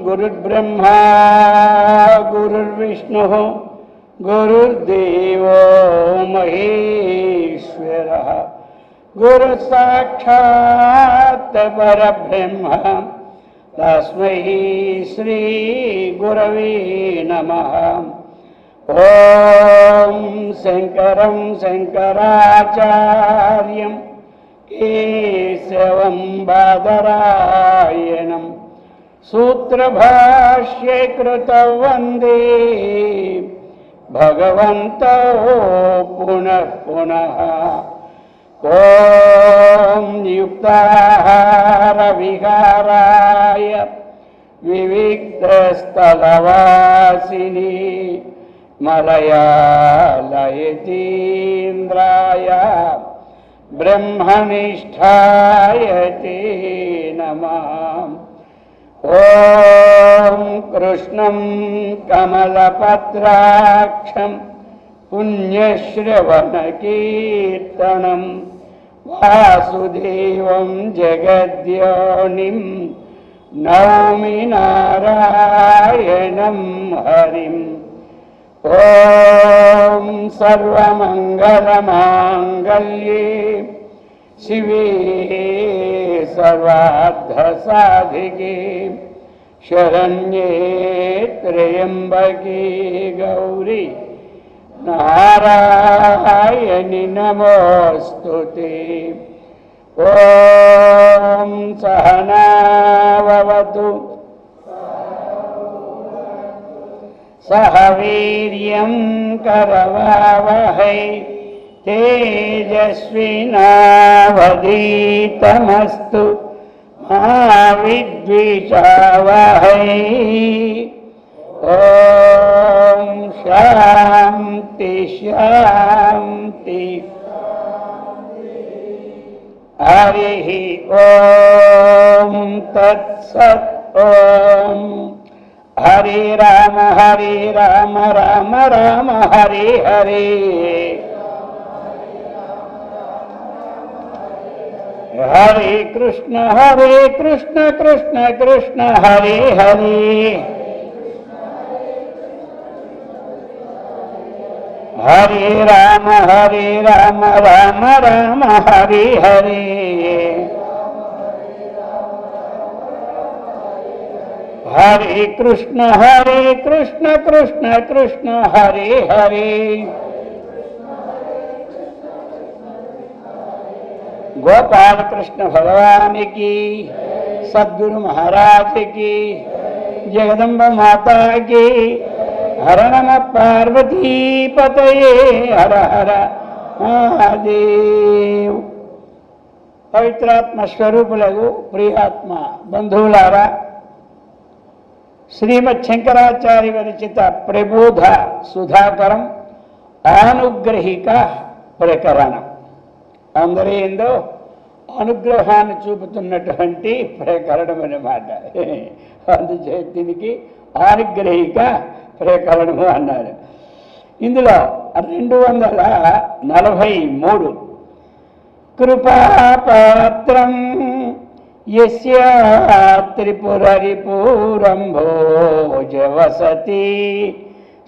गुरुर्ब्रह्मा गुरुर्विष्णुः गुरुर्देवो महेश्वरः गुरुसाक्षात् परब्रह्म तस्मै श्री गुरवे नमः। ॐ शङ्करं शङ्कराचार्यं केशवं बादरायणं सूत्रभाष्ये कृतं वन्दे भगवन्तौ पुनः पुनः। ॐ युक्ताहारविहाराय विविक्तस्थलवासिनी मलयालयतीन्द्राय ब्रह्मनिष्ठाय ते नमः। ॐ कृष्णं कमलपत्राक्षं पुण्यश्रवणकीर्तनं वासुदेवं जगद्योनिं नौमि नारायणं हरिम्। ॐ सर्वमङ्गलमाङ्गल्ये शिवे सर्वार्थसाधिके शरण्ये त्र्यम्बके गौरी नारायणि नमोऽस्तुते। ॐ सहना भवतु सह वीर्यं करवावहै तेजस्विनावधीतमस्तु मा विद्विषावहै। ॐ शान्ति शान्ति। हरिः ॐ तत्सत्। ॐ हरे राम राम राम हरे हरे। हरे कृष्ण कृष्ण कृष्ण हरे हरे। हरे राम राम राम हरे हरे। हरे कृष्ण कृष्ण कृष्ण हरे हरे। गोपाल कृष्ण भगवान की, सद्गुरु महाराज की, जगदम्बा माता की। हर नम पार्वती पतये हर हर महादेव। पवित्रात्म स्वरूपुलగు ప్రియాత్మ బంధువులారా, శ్రీమద్ శంకరాచార్య విరచిత ప్రబోధ సుధాకరం అనుగ్రహిక ప్రకరణం. అందరి ఏందో అనుగ్రహాన్ని చూపుతున్నటువంటి ప్రకరణం అన్నమాట. అందుచేత దీనికి అనుగ్రహిక ప్రకరణము అన్నారు. ఇందులో 243 కృపాపాత్రం యస్య త్రిపురరిపురంభోజవసతి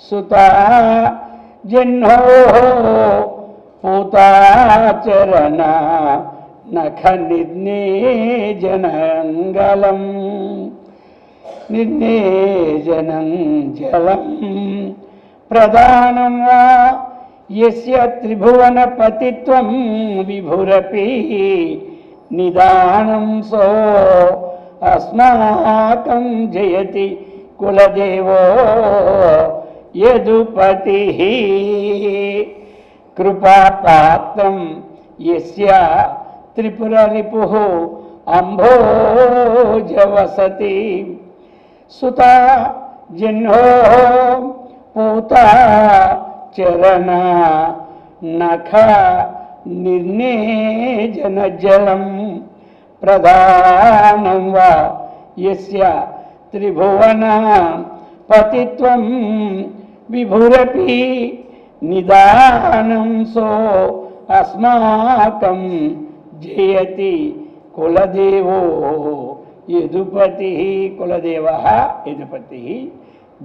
సుతా జహ్నో పూతాచరణ నఖ నిర్నేజనంగళం నిర్నేజనం జలం ప్రధానం వా యస్య త్రిభువన పతిత్వం విభురపి నిదానం సో అస్మాకం జయతి కులదేవో యదుపతి. కృపాపాత్రం యస్య త్రిపురరిపుః అంభోజవసతి సుత జిహ్నో పూత చరణ నఖ నిర్నేజన జలం ప్రధానం వా యస్య త్రిభువన పతిత్వం విభురపి నిదానం సో అస్మాకం జయతి కులదేవో యదుపతి కులదేవ యదుపతి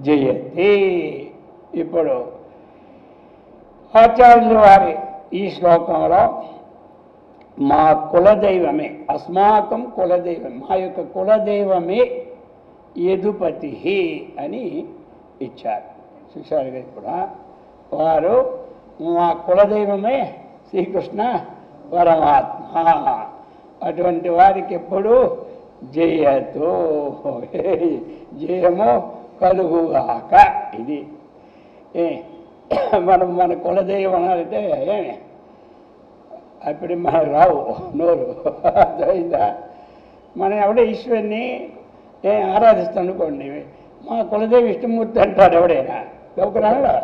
జయతే. ఇప్పుడు ఆచార్యుల వారి ఈ శ్లోకంలో మా కులదైవమే, అస్మాకం కులదైవం, మా యొక్క కులదైవమే యదుపతి అని ఇచ్చారు. చూశారు కదా ఇప్పుడు వారు మా కులదైవమే శ్రీకృష్ణ పరమాత్మ. అటువంటి వారికి ఎప్పుడు జయతో జయము కలుగుగాక. ఇది మనం మన కులదైవం అనాలంటే అప్పుడు మనకు రావు నోరు అయిందా. మనం ఎవడే ఈశ్వరుని ఆరాధిస్తాం అనుకోండి, మా కులదేవి విష్ణుమూర్తి అంటాడు ఎవడైనా గౌకురాడా.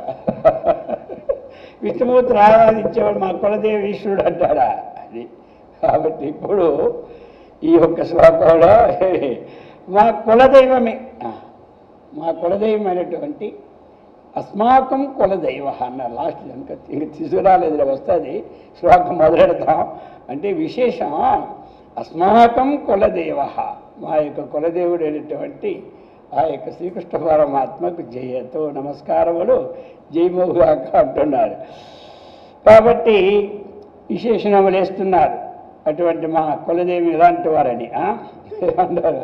విష్ణుమూర్తిని ఆరాధించేవాడు మా కులదేవి ఈశ్వరుడు అంటాడా. అది కాబట్టి ఇప్పుడు ఈ యొక్క శ్లోకంలో మా కులదైవమే, మా కులదైవమైనటువంటి అస్మాకం కులదైవ అన్నారు లాస్ట్. కనుక ఇంక తీసుకురాలేదు, వస్తుంది శ్లోకం మొదలెడతాం. అంటే విశేషం అస్మాకం కులదేవ, మా యొక్క కులదేవుడైనటువంటి ఆ యొక్క శ్రీకృష్ణ పరమాత్మకు జయతో నమస్కారములు జయమోగాక అంటున్నారు. కాబట్టి విశేషణములు వేస్తున్నారు. అటువంటి మా కులదేవి ఇలాంటి వారని అన్నారు.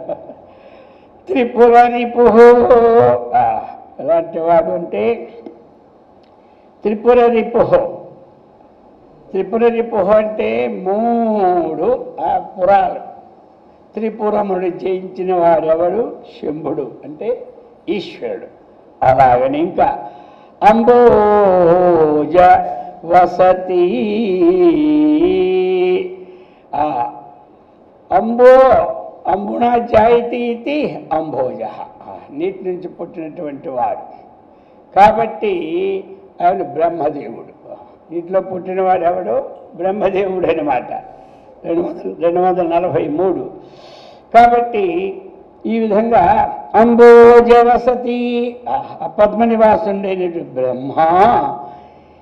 త్రిపుర రిపుహో ఎలాంటి వాడు అంటే త్రిపుర రిపుహో. త్రిపుర రిపుహో అంటే 3 పురాలు. త్రిపురముడు జయించిన వాడెవడు? శంభుడు అంటే ఈశ్వరుడు. అలాగని ఇంకా అంబోజ వసతి, అంబునా జాయతి ఇది అంబోజ, నీటి నుంచి పుట్టినటువంటి వాడు. కాబట్టి ఆయన బ్రహ్మదేవుడు. నీటిలో పుట్టినవాడు ఎవడు? బ్రహ్మదేవుడు అనమాట. 243. కాబట్టి ఈ విధంగా అంబోజవసతి, పద్మనివాసుడైనటువంటి బ్రహ్మ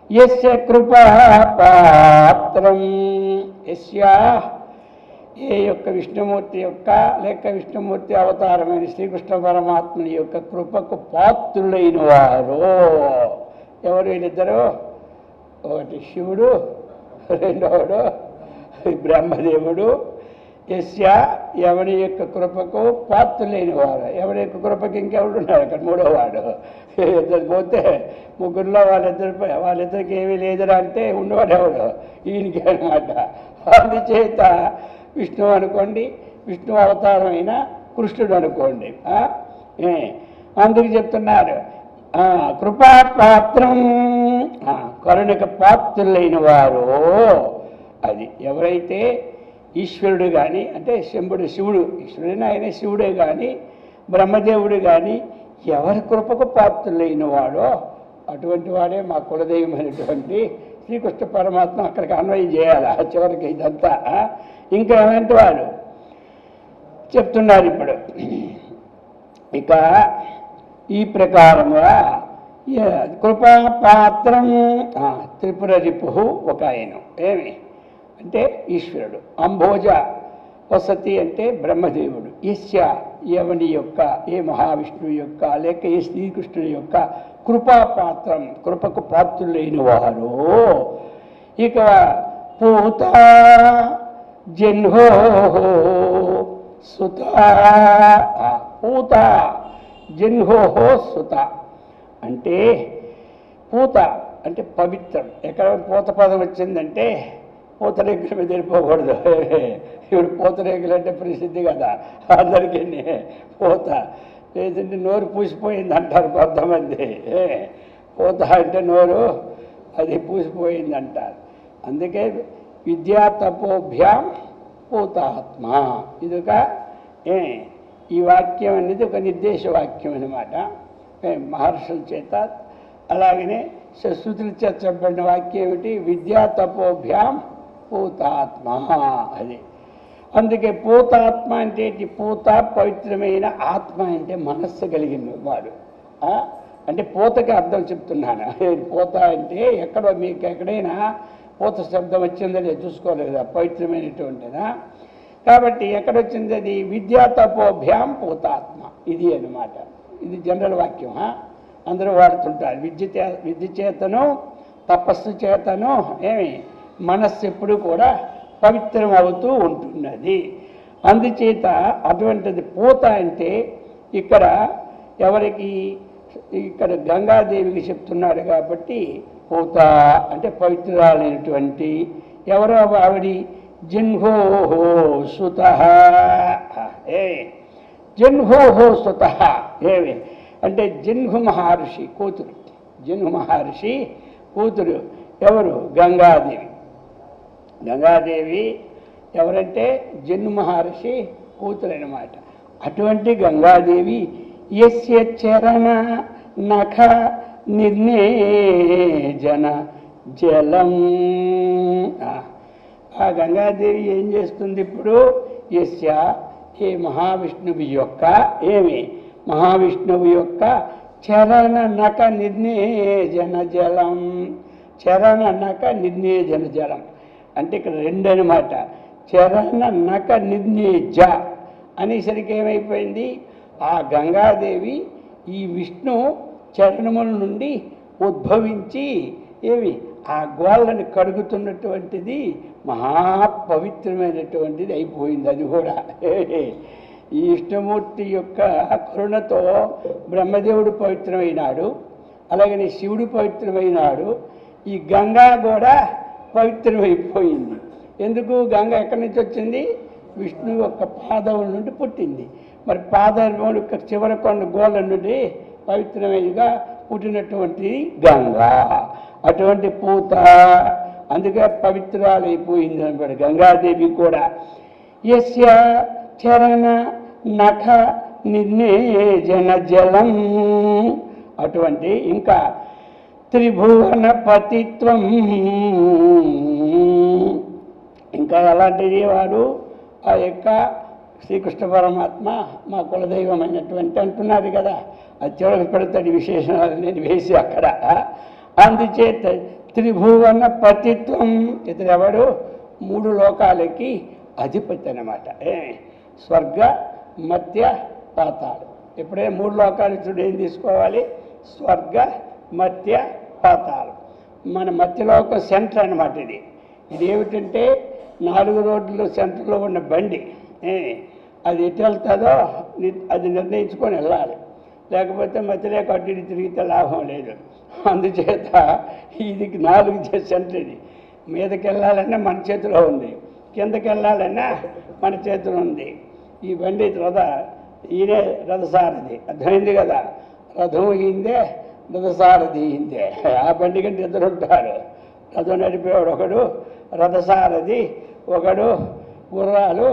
యస్య కృపా పాత్రం, యస్య ఏ యొక్క విష్ణుమూర్తి యొక్క లేక విష్ణుమూర్తి అవతారమైన శ్రీకృష్ణ పరమాత్మని యొక్క కృపకు పాత్రులైన వారు ఎవరు? వీళ్ళిద్దరు, ఒకటి శివుడు, రెండవడు బ్రహ్మదేవుడు. యస్య ఎవరి యొక్క కృపకు పాత్రులైన వారు. ఎవరి యొక్క కృపకి ఇంకెవడున్నాడు అక్కడ? 3వ వాడు. ఇద్దరు పోతే ముగ్గురులో వాళ్ళిద్దరికి ఏమీ లేదురా అంటే ఉన్నవాడు ఎవడు? ఈయనకి అనమాట. అందుచేత విష్ణు అనుకోండి, విష్ణు అవతారం అయిన కృష్ణుడు అనుకోండి. అందుకు చెప్తున్నారు కృపాపాత్రం, కరుణకు పాత్రులైన వారు. అది ఎవరైతే ఈశ్వరుడు కానీ, అంటే శంభుడు శివుడు, ఈశ్వరుడైనా ఆయన శివుడే కానీ బ్రహ్మదేవుడు కానీ ఎవరి కృపకు పాత్రులైన వాడో అటువంటి వాడే మా కులదైవమైనటువంటి శ్రీకృష్ణ పరమాత్మ. అక్కడికి అన్వయం చేయాలి చివరికి ఇదంతా. ఇంకా ఏమంటే వాడు చెప్తున్నారు ఇప్పుడు. ఇక ఈ ప్రకారంగా కృపాపాత్రం త్రిపుర రిపు ఒక ఆయన ఏమి అంటే ఈశ్వరుడు. అంబోజ వసతి అంటే బ్రహ్మదేవుడు. యస్య ఎవని యొక్క, ఏ మహావిష్ణువు యొక్క లేక ఏ శ్రీకృష్ణుని యొక్క కృపాపాత్రం, కృపకు పాత్రులైన వారు. ఇక పూత జన్హో సుత, పూత జన్హో సుత అంటే పూత అంటే పవిత్రం. ఎక్కడ పూత పదం వచ్చిందంటే పూతరేకుల మీద వెళ్ళిపోకూడదు. ఇప్పుడు పూతరేకులు అంటే ప్రసిద్ధి కదా అందరికీ. పూత లేదంటే నోరు పూసిపోయింది అంటారు కొంతమంది. పూత అంటే నోరు అది పూసిపోయింది అంటారు. అందుకే విద్యా తపోభ్యాం పూతాత్మ. ఇదొక ఈ వాక్యం అనేది ఒక నిర్దేశ వాక్యం అన్నమాట మహర్షుల చేత. అలాగనే శృతుల చేత చెప్పబడిన వాక్యం ఏమిటి? విద్యా తపోభ్యాం పూతాత్మ. అది అందుకే పూతాత్మ అంటే పూత పవిత్రమైన ఆత్మ అంటే మనస్సు కలిగిన వాడు. అంటే పూతకి అర్థం చెప్తున్నాను. పూత అంటే ఎక్కడో మీకు ఎక్కడైనా పూత శబ్దం వచ్చిందో లేదు చూసుకోలేదు కదా, పవిత్రమైనటువంటిదా. కాబట్టి ఎక్కడొచ్చింది అది? విద్యా తపోభ్యాం పూతాత్మ. ఇది అన్నమాట. ఇది జనరల్ వాక్యం, అందరూ వాడుతుంటారు. విద్య చేతను తపస్సు చేతను మనస్సు ఎప్పుడు కూడా పవిత్రం అవుతూ ఉంటున్నది. అందుచేత అటువంటిది పూత అంటే ఇక్కడ ఎవరికి? ఇక్కడ గంగాదేవికి చెప్తున్నాడు కాబట్టి పూత అంటే పవిత్రాలైనటువంటి ఎవరో ఆవిడి జన్హోహో సుత. జన్హోహో సుత అంటే జన్హు మహర్షి కూతురు. జన్హు మహర్షి కూతురు ఎవరు? గంగాదేవి. గంగాదేవి ఎవరంటే జన్హు మహర్షి కూతురు అన్నమాట. అటువంటి గంగాదేవి యస్య చరణ నఖ నిర్నేజన జలం. ఆ గంగాదేవి ఏం చేస్తుంది ఇప్పుడు? యస్య ఏ మహావిష్ణువు యొక్క మహావిష్ణువు యొక్క చరణ నఖ నిర్నేజన జలం. చరణ నఖ నిర్నేజన జలం అంటే ఇక్కడ రెండు అన్నమాట. చరణ నఖ నిర్నేజ అనేసరికి ఏమైపోయింది? ఆ గంగాదేవి ఈ విష్ణు చరణముల నుండి ఉద్భవించి ఆ గోళ్ళని కడుగుతున్నటువంటిది మహాపవిత్రమైనటువంటిది అయిపోయింది. అది కూడా ఈ విష్ణుమూర్తి యొక్క కరుణతో బ్రహ్మదేవుడు పవిత్రమైనాడు, అలాగనే శివుడు పవిత్రమైనాడు. ఈ గంగా కూడా పవిత్రమైపోయింది. ఎందుకు? గంగ ఎక్కడి నుంచి వచ్చింది? విష్ణు యొక్క పాదముల నుండి పుట్టింది. మరి పాదముల యొక్క చివర కొన్ని గోళ్ళ నుండి పవిత్రమైనగా పుట్టినటువంటి గంగా. అటువంటి పూత అందుకే పవిత్రాలైపోయింది అనమాట గంగాదేవి కూడా. యస్య చరణ నఖ నిర్నేజన జలం. అటువంటి ఇంకా త్రిభువన పతిత్వం. ఇంకా ఎలాంటిది? వాడు ఆ యొక్క శ్రీకృష్ణ పరమాత్మ మా కులదైవమైనటువంటి అంటున్నారు కదా, అది చివరికి పెడతాడు విశేషణాలు నేను వేసి అక్కడ. అందుచేత త్రిభువన పతిత్వం. ఇతడు ఎవడు? మూడు లోకాలకి అధిపతి అన్నమాట. స్వర్గ మధ్య పాతాళం. ఇప్పుడే మూడు లోకాలు చూడు ఏం తీసుకోవాలి? స్వర్గ మధ్య పాతాళం. మన మధ్యలోక సెంటర్ అన్నమాట ఇది. ఇది ఏమిటంటే 4 రోడ్లు సెంటర్లో ఉన్న బండి. అది ఎటు వెళ్తుందో అది నిర్ణయించుకొని వెళ్ళాలి, లేకపోతే మధ్యలో అటు ఇటు తిరిగితే లాభం లేదు. అందుచేత ఇది 4 సెంటర్. ఇది మీదకి వెళ్ళాలన్నా మన చేతిలో ఉంది, కిందకి వెళ్ళాలన్నా మన చేతిలో ఉంది. ఈ బండి ఈయనే రథసారథి. అర్థమైంది కదా? రథం ఈందే, రథసారథి ఈందే. ఆ బండి కంటే ఇద్దరు ఉంటారు. రథం నడిపేవాడు ఒకడు, రథసారథి ఒకడు, గుర్రాలు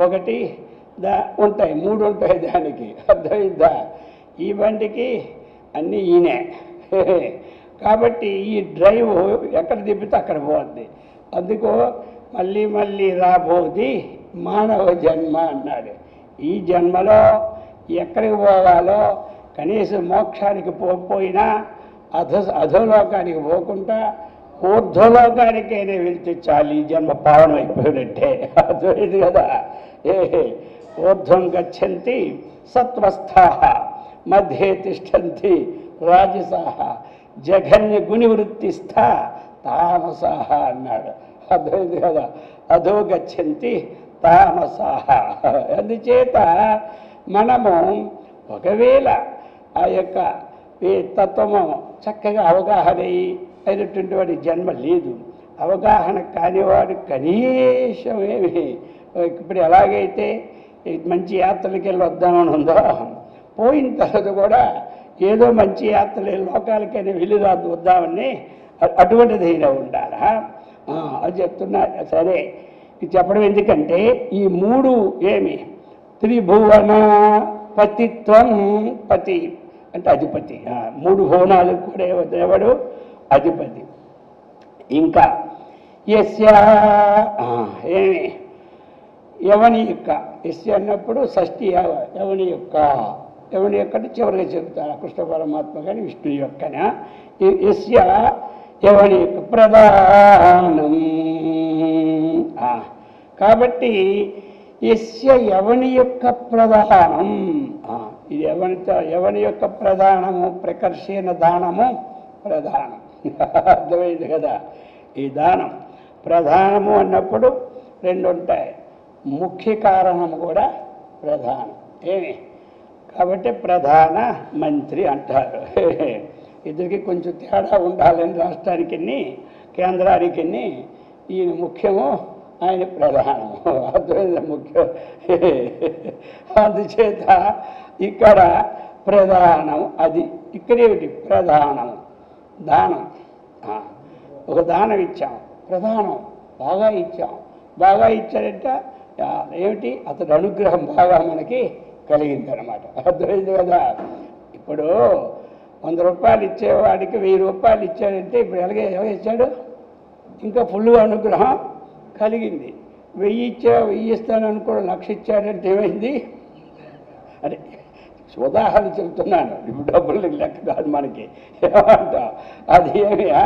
ఒకటి ఉంటాయి, 3 ఉంటాయి దానికి. అర్థమైందా? ఈ బండికి అన్నీ ఈయనే. కాబట్టి ఈ డ్రైవ్ ఎక్కడ తిప్పితే అక్కడ పోద్ది. అందుకో మళ్ళీ మళ్ళీ రాబోది మానవ జన్మ అన్నాడు. ఈ జన్మలో ఎక్కడికి పోవాలో కనీసం మోక్షానికి పోకపోయినా అధోలోకానికి పోకుండా ఊర్ధ్వలోకానికైనా వెళ్తే చాలు, ఈ జన్మ పావనం అయిపోయినట్టే. అర్థమైంది కదా? ఊర్ధ్వం గచ్చంతి సత్వస్థాః మధ్యే తిష్టంతి రాజసాః జఘన్య గుణివృత్తిస్థ తామసాః అన్నాడు. అర్థమైంది కదా? అధో గచ్చంతి తామసాః. అందుచేత మనము ఒకవేళ ఆ యొక్క తత్వము చక్కగా అవగాహన అయినటువంటి వాడి జన్మ లేదు. అవగాహన కానివాడు కనీసం ఇప్పుడు ఎలాగైతే మంచి యాత్రలకి వెళ్ళి వద్దామని ఉందో, పోయిన తర్వాత కూడా ఏదో మంచి యాత్రలు లోకాలకైనా వెళ్ళి వద్దామని అటువంటిది అయినా ఉండాలా? అది చెప్తున్నా. సరే, ఇది చెప్పడం ఎందుకంటే ఈ మూడు ఏమి త్రిభువన పతిత్వం, పతి అంటే అధిపతి, మూడు భువనాలు కూడా ఎవడు అధిపతి. ఇంకా యస్య ఏమి యవని యొక్క, యస్య అన్నప్పుడు షష్ఠి యవని యొక్క, యవని యొక్క అంటే చివరిగా చెబుతారు కృష్ణ పరమాత్మ కానీ విష్ణు యొక్కన. యస్య యవని యొక్క ప్రధానం. కాబట్టి యస్య యవని యొక్క ప్రధానం, ఇది యవని యొక్క ప్రధానము, ప్రకర్షణ దానము ప్రధానం. అర్థమైంది కదా. ఈ దానం ప్రధానము అన్నప్పుడు రెండు ఉంటాయి, ముఖ్య కారణము కూడా ప్రధానం. ఏమి కాబట్టి ప్రధాన మంత్రి అంటారు. ఇద్దరికి కొంచెం తేడా ఉండాలని రాష్ట్రానికి కేంద్రానికి ఈయన ముఖ్యము, ఆయన ప్రధానము. అర్థమైంది ముఖ్యం. అందుచేత ఇక్కడ ప్రధానం అది. ఇక్కడేమిటి ప్రధానం, దానం. ఒక దానం ఇచ్చాం, ప్రధానం బాగా ఇచ్చాం. బాగా ఇచ్చారంటే ఏమిటి, అతడు అనుగ్రహం బాగా మనకి కలిగిందనమాట. అర్థమైంది కదా. ఇప్పుడు 100 రూపాయలు ఇచ్చేవాడికి 1000 రూపాయలు ఇచ్చాడంటే ఇప్పుడు ఎలాగే ఇచ్చాడు, ఇంకా ఫుల్గా అనుగ్రహం కలిగింది. 1000 ఇస్తాననుకో 1,00,000 ఇచ్చాడంటే ఏమైంది? అదే ఉదాహరణ చెబుతున్నాను, ఇప్పుడు డబ్బులు లెక్క కాదు మనకి. ఏమంటా అది ఏమయ్యా,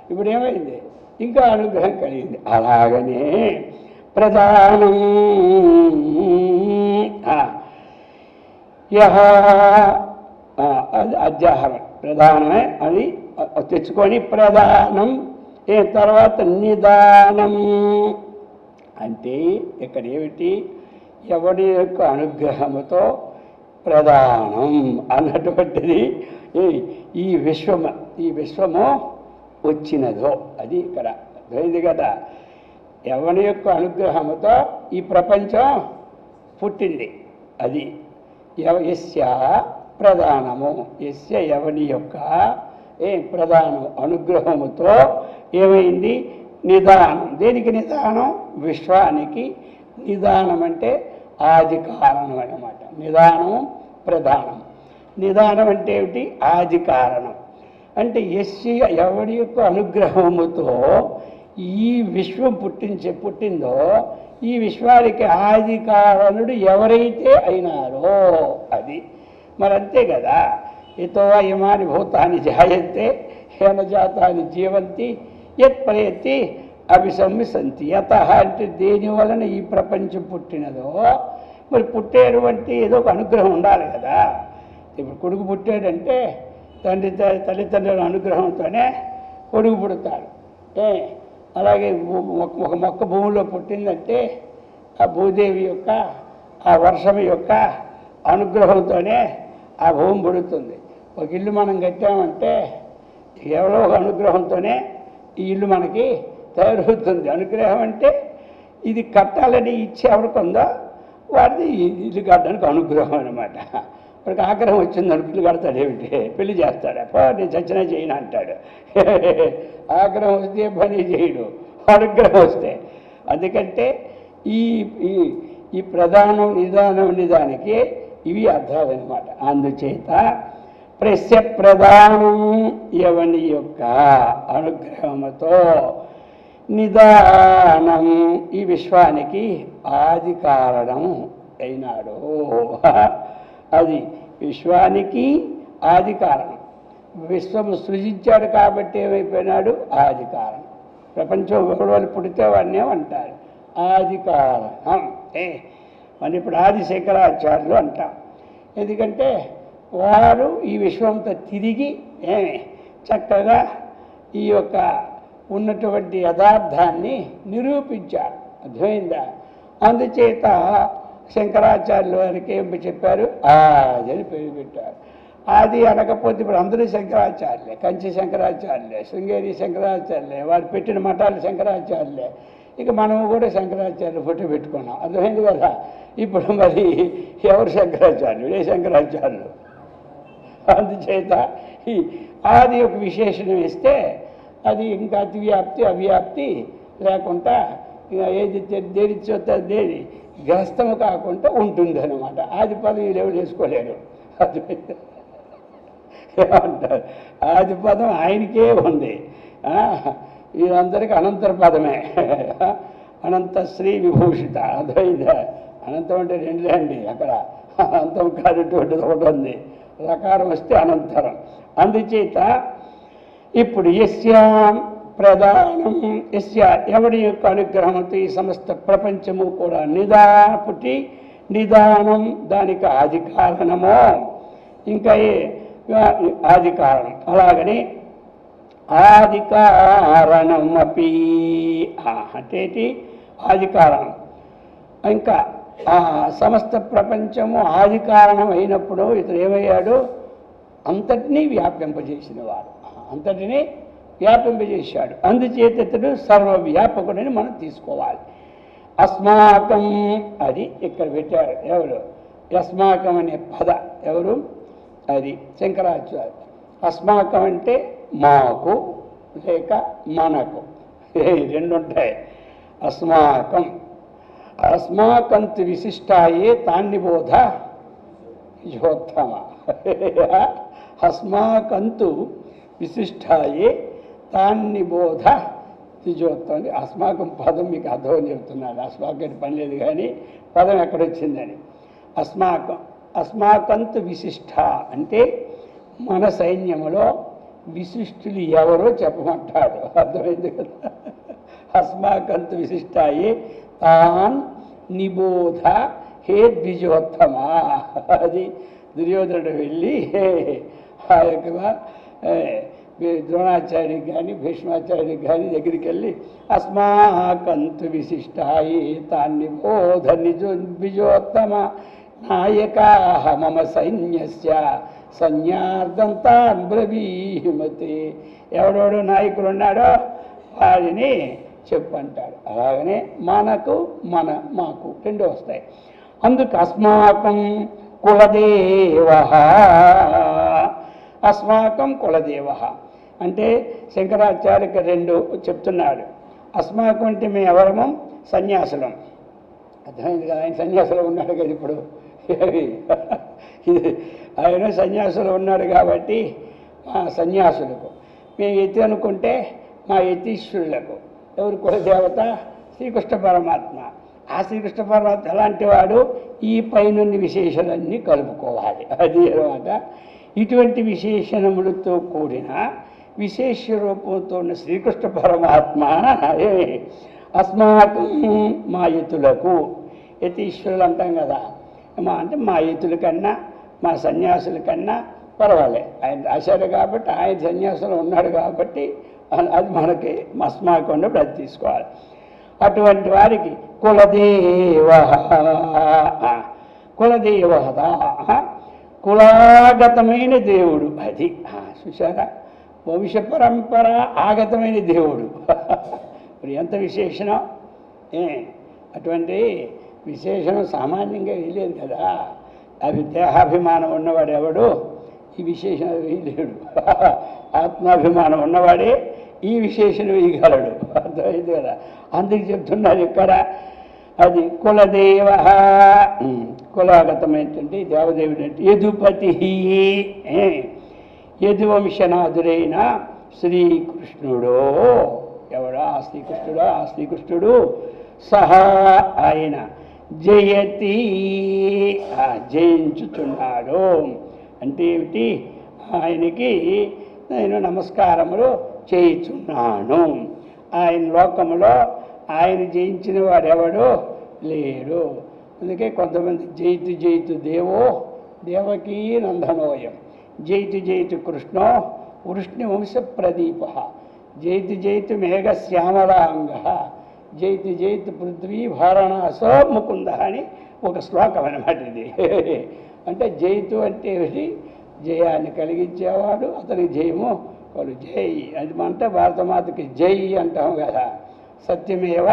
ఇప్పుడు ఏమైంది, ఇంకా అనుగ్రహం కలిగింది. అలాగనే ప్రధానం అధ్యాహారం ప్రధానమే అది తెచ్చుకొని ప్రధానం. తర్వాత నిదానం అంటే ఇక్కడ ఏమిటి, ఎవరి యొక్క అనుగ్రహముతో ప్రధానం అన్నటువంటిది ఈ విశ్వము వచ్చినదో అది ఇక్కడ అర్థమైంది కదా. ఎవరి యొక్క అనుగ్రహముతో ఈ ప్రపంచం పుట్టింది, అది యస్య ప్రధానము. యస్య ఎవని యొక్క ప్రధానం అనుగ్రహముతో ఏమైంది, నిదానం. దేనికి నిదానం? విశ్వానికి నిదానం అంటే ఆది కారణం అన్నమాట. నిదానం ప్రధానం. నిదానం అంటే ఏమిటి, ఆది కారణం. అంటే యస్య ఎవడి యొక్క అనుగ్రహముతో ఈ విశ్వం పుట్టిందో ఈ విశ్వానికి ఆది కారణుడు ఎవరైతే అయినారో అది. మరి అంతే కదా. యతో ఇమాని భూతాన్ని జాయంతే హేన జాతాన్ని జీవంతి యత్ ప్రయత్తి అభిసంసంతి. యత అంటే దేని వలన ఈ ప్రపంచం పుట్టినదో, మరి పుట్టేటువంటి ఏదో ఒక అనుగ్రహం ఉండాలి కదా. ఇప్పుడు కొడుకు పుట్టాడంటే తల్లిదండ్రుల అనుగ్రహంతోనే కొడుకు పుడతాడు. అలాగే ఒక మొక్క భూమిలో పుట్టిందంటే ఆ భూదేవి యొక్క, ఆ వర్షం యొక్క అనుగ్రహంతోనే ఆ భూమి పుడుతుంది. ఒక ఇల్లు మనం కట్టామంటే ఎవరో ఒక అనుగ్రహంతోనే ఈ ఇల్లు మనకి తయారవుతుంది. అనుగ్రహం అంటే ఇది కట్టాలని ఇచ్చి ఎవరికొందో వాడిది ఇల్లు కట్టడానికి అనుగ్రహం అనమాట. వాడికి ఆగ్రహం వచ్చింది అనుకు ఇల్లు కడతాడు ఏమిటి, పెళ్లి చేస్తాడు. అప్ప నేను చచ్చినా చేయను అంటాడు. ఆగ్రహం వస్తే పని చేయడు, అనుగ్రహం వస్తే. అందుకంటే ఈ ఈ ప్రధానం నిదానం నిదానికి ఇవి అర్థాలన్నమాట. అందుచేత ప్రస్య ప్రధానం ఎవని యొక్క అనుగ్రహముతో నిదానం ఈ విశ్వానికి ఆది కారణం అయినాడు. అది విశ్వానికి ఆది కారణం. విశ్వము సృజించాడు కాబట్టి ఏమైపోయినాడు, ఆది కారణం. ప్రపంచం ఎవరు పుడితే వాడినే అంటారు ఆది కారణం. మరి ఇప్పుడు ఆది శంకరాచార్యులు అంటాం. ఎందుకంటే వారు ఈ విశ్వంతో తిరిగి చక్కగా ఈ యొక్క ఉన్నటువంటి యథార్థాన్ని నిరూపించారు. అర్థమైందా? అందుచేత శంకరాచార్యుల వారికి ఏం చెప్పారు, ఆది అని పేరు పెట్టారు. ఆది అనకపోతే ఇప్పుడు అందరూ శంకరాచార్యులే. కంచి శంకరాచార్యులే, శృంగేరి శంకరాచార్యులే, వారు పెట్టిన మఠాలు శంకరాచార్యులే. ఇక మనము కూడా శంకరాచార్యులు ఫోటో పెట్టుకున్నాం. అర్థమైంది కదా. ఇప్పుడు మరి ఎవరు శంకరాచార్యులు, ఏ శంకరాచార్యులు? అందుచేత ఈ ఆది ఒక విశేషణం ఇస్తే అది ఇంకా అతివ్యాప్తి అవ్యాప్తి లేకుండా ఇక ఏది దేని చోత దేని గ్రస్తము కాకుండా ఉంటుంది అనమాట. ఆది పదం వీళ్ళు వేసుకోలేరు. అది ఏమంటారు, ఆది పదం ఆయనకే ఉంది. వీళ్ళందరికీ అనంతర పదమే. అనంత శ్రీ విభూషిత. అర్థమైందా? అనంతం అంటే రెండులే అండి, అక్కడ అనంతం కానిటువంటిది ఒకటి ఉంది. రకారం వస్తే అనంతరం. అందుచేత ఇప్పుడు యస్యా ప్రధానం యస్య ఎవరి యొక్క అనుగ్రహంతో ఈ సమస్త ప్రపంచము కూడా పుట్టి నిదానం దానికి ఆది కారణమో, ఇంకా ఆది కారణం. అలాగని ఆది కారణం అపి అంటే ఆది కారణం. ఇంకా ఆ సమస్త ప్రపంచము ఆది కారణం అయినప్పుడు ఇతను ఏమయ్యాడు? అంతటినీ వ్యాపింపజేసిన వాడు, అంతటినీ వ్యాపింపజేశాడు. అందుచేత ఇతడు సర్వవ్యాపకుడని మనం తీసుకోవాలి. అస్మాకం అది ఇక్కడ పెట్టారు. ఎవరు? అస్మాకం అనే పద ఎవరు? అది శంకరాచార్య. అస్మాకం అంటే మాకు లేక మనకు, రెండు ఉంటాయి. అస్మాకం అస్మాకంతు విశిష్టాయే తాన్నిబోధ యోత్తమ. అస్మాకంతు విశిష్టాయే తాన్నిబోధ ద్విజోత్తమని. అస్మాకం పదం మీకు అర్థం చెప్తున్నాను. అస్మాకం పని లేదు కానీ పదం ఎక్కడొచ్చిందని. అస్మాకంతు విశిష్ట అంటే మన సైన్యములో విశిష్టులు ఎవరో చెప్పమంటాడు. అర్థమైంది కదా? అస్మాకంతు విశిష్టాయే తాన్ నిబోధ హే ద్విజోత్తమా. అది దుర్యోధనుడు వెళ్ళి ఆ యొక్క ద్రోణాచార్యుడికి కానీ భీష్మాచార్యుడికి కానీ దగ్గరికి వెళ్ళి అస్మాకంతు విశిష్టాయే తాన్ నిబోధ ద్విజోత్తమ నాయకా మమ సైన్యస్య సైన్యార్థం తాన్ బ్రవీమతే. ఎవడోడు నాయకులు ఉన్నాడో వారిని చెప్పంటాడు. అలాగనే మనకు మాకు రెండు వస్తాయి. అందుకు అస్మాకం కులదేవ, అస్మాకం కులదేవ అంటే శంకరాచార్యకి రెండు చెప్తున్నాడు. అస్మాకం అంటే మేము ఎవరము? సన్యాసులం. అర్థమైంది కదా? ఆయన సన్యాసులు ఉన్నాడు కదా ఇప్పుడు. ఆయన సన్యాసులు ఉన్నాడు కాబట్టి మా సన్యాసులకు, మేము ఎత్తి అనుకుంటే మా యతీశ్వరులకు. ఎవరు? కులదేవత శ్రీకృష్ణ పరమాత్మ. ఆ శ్రీకృష్ణ పరమాత్మ ఎలాంటి వాడు? ఈ పైనున్న విశేషాలన్నీ కలుపుకోవాలి. అది అనమాట. ఇటువంటి విశేషణములతో కూడిన విశేష రూపంతో ఉన్న శ్రీకృష్ణ పరమాత్మ అస్మాకం మా యతులకు, యతీశ్వరులు అంటాం కదా, అంటే మా యతుల కన్నా మా సన్యాసుల కన్నా పర్వాలే. ఆయన రాశాడు కాబట్టి, ఆయన సన్యాసులు ఉన్నాడు కాబట్టి అది మనకి అస్మాకం ఉన్నప్పుడు అది తీసుకోవాలి. అటువంటి వారికి కులదేవ, కులదేవ కులాగతమైన దేవుడు. అది చూసారా? వంశ పరంపర ఆగతమైన దేవుడు. ఇప్పుడు ఎంత విశేషణం! అటువంటి విశేషణం సామాన్యంగా వేయలేదు కదా. అవి దేహాభిమానం ఉన్నవాడు ఎవడు ఈ విశేషణం వేయలేడు. ఆత్మాభిమానం ఉన్నవాడే ఈ విశేషణం వేయగలడు. అర్థమైంది కదా? అందుకు చెప్తున్నారు ఇక్కడ. అది కులదేవ, కులాగతమైనటువంటి దేవదేవుడు అంటే యదుపతి, యదువంశనాథుడైన శ్రీకృష్ణుడు. ఎవడా? ఆ శ్రీకృష్ణుడు సహా ఆయన జయతి జయించుచున్నాడు. అంటే ఏమిటి? ఆయనకి నేను నమస్కారములు చేయుచున్నాను. ఆయన లోకములో ఆయన జయించిన వాడెవడు లేడు. అందుకే కొంతమంది జయితు జయితు దేవో దేవకీ నందనోయం, జయితు జయితు కృష్ణో వృష్ణివంశ ప్రదీప, జయితు జయితు మేఘశ్యామలాంగ, జయితు జయితు పృథ్వీ భారణాసో ముకుంద అని ఒక శ్లోకం అన్నమాట ఇది. అంటే జయితు అంటే జయాన్ని కలిగించేవాడు, అతనికి జయము కలు జై. అది అంటే భారతమాతకి జై అంటాం కదా. సత్యమేవ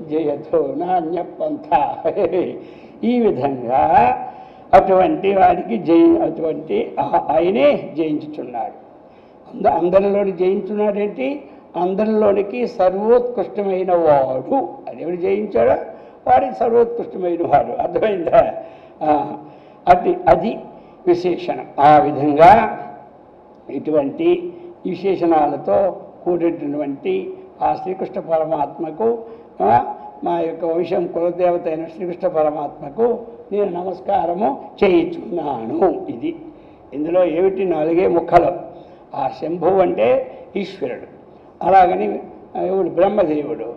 జయతో నాణ్యపంథ. ఈ విధంగా అటువంటి వాడికి అటువంటి ఆయనే జయించుచున్నాడు. అందరిలో జయించున్నాడేంటి? అందరిలోనికి సర్వోత్కృష్టమైన వాడు. అది ఎవడు జయించాడో వాడి సర్వోత్కృష్టమైన వాడు. అర్థమైందా? అది విశేషణం. ఆ విధంగా ఇటువంటి విశేషణాలతో కూడినటువంటి ఆ శ్రీకృష్ణ పరమాత్మకు, మా యొక్క వంశం కులదేవత అయిన శ్రీకృష్ణ పరమాత్మకు నేను నమస్కారము చేయించున్నాను. ఇది ఇందులో ఏమిటి? 4 ముక్కలు. ఆ శంభువు అంటే ఈశ్వరుడు, అలాగని ఎవడు బ్రహ్మదేవుడు.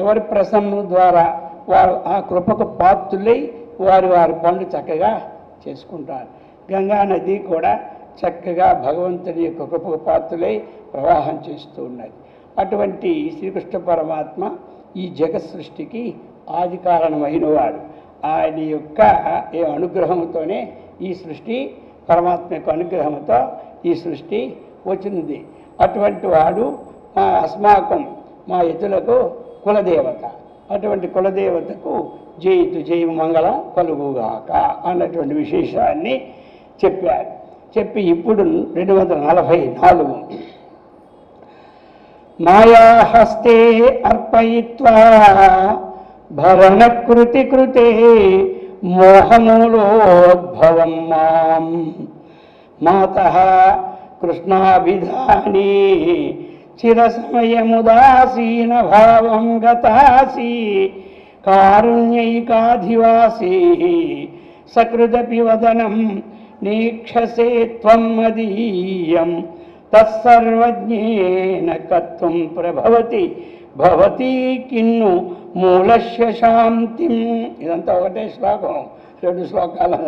ఎవరి ప్రసన్నం ద్వారా వారు ఆ కృపకు పాత్రులై వారి పనులు చక్కగా చేసుకుంటారు. గంగా నది కూడా చక్కగా భగవంతుని యొక్క కృపకు పాత్రులై ప్రవాహం చేస్తూ ఉన్నది. అటువంటి శ్రీకృష్ణ పరమాత్మ ఈ జగత్ సృష్టికి ఆది కారణమైన వాడు. ఆయన యొక్క అనుగ్రహంతోనే ఈ సృష్టి, పరమాత్మ యొక్క అనుగ్రహంతో ఈ సృష్టి వచ్చింది. అటువంటి వాడు అస్మాకం, మా యతులకు కులదేవత. అటువంటి కులదేవతకు జయ మంగళం కలుగుగాక అన్నటువంటి విశేషాన్ని చెప్పారు. చెప్పి ఇప్పుడు 244 మాయాహస్తే అర్పయిత్వా భరణకృతి కృతే మోహమూలోద్భవం మాం మాతః కృష్ణాభిధానే చిరసమయముదాసీన భావం గతాసి కారుణ్యైకాధివాసీ సకృదపి వదనం నీక్షసే త్వం మదీయం తత్సర్వజ్ఞేన కర్తుం ప్రభవతి భవతి కిన్ను మూలస్య శాంతిం. ఇదంతా ఒకటే శ్లోకం, 2 శ్లోకాలు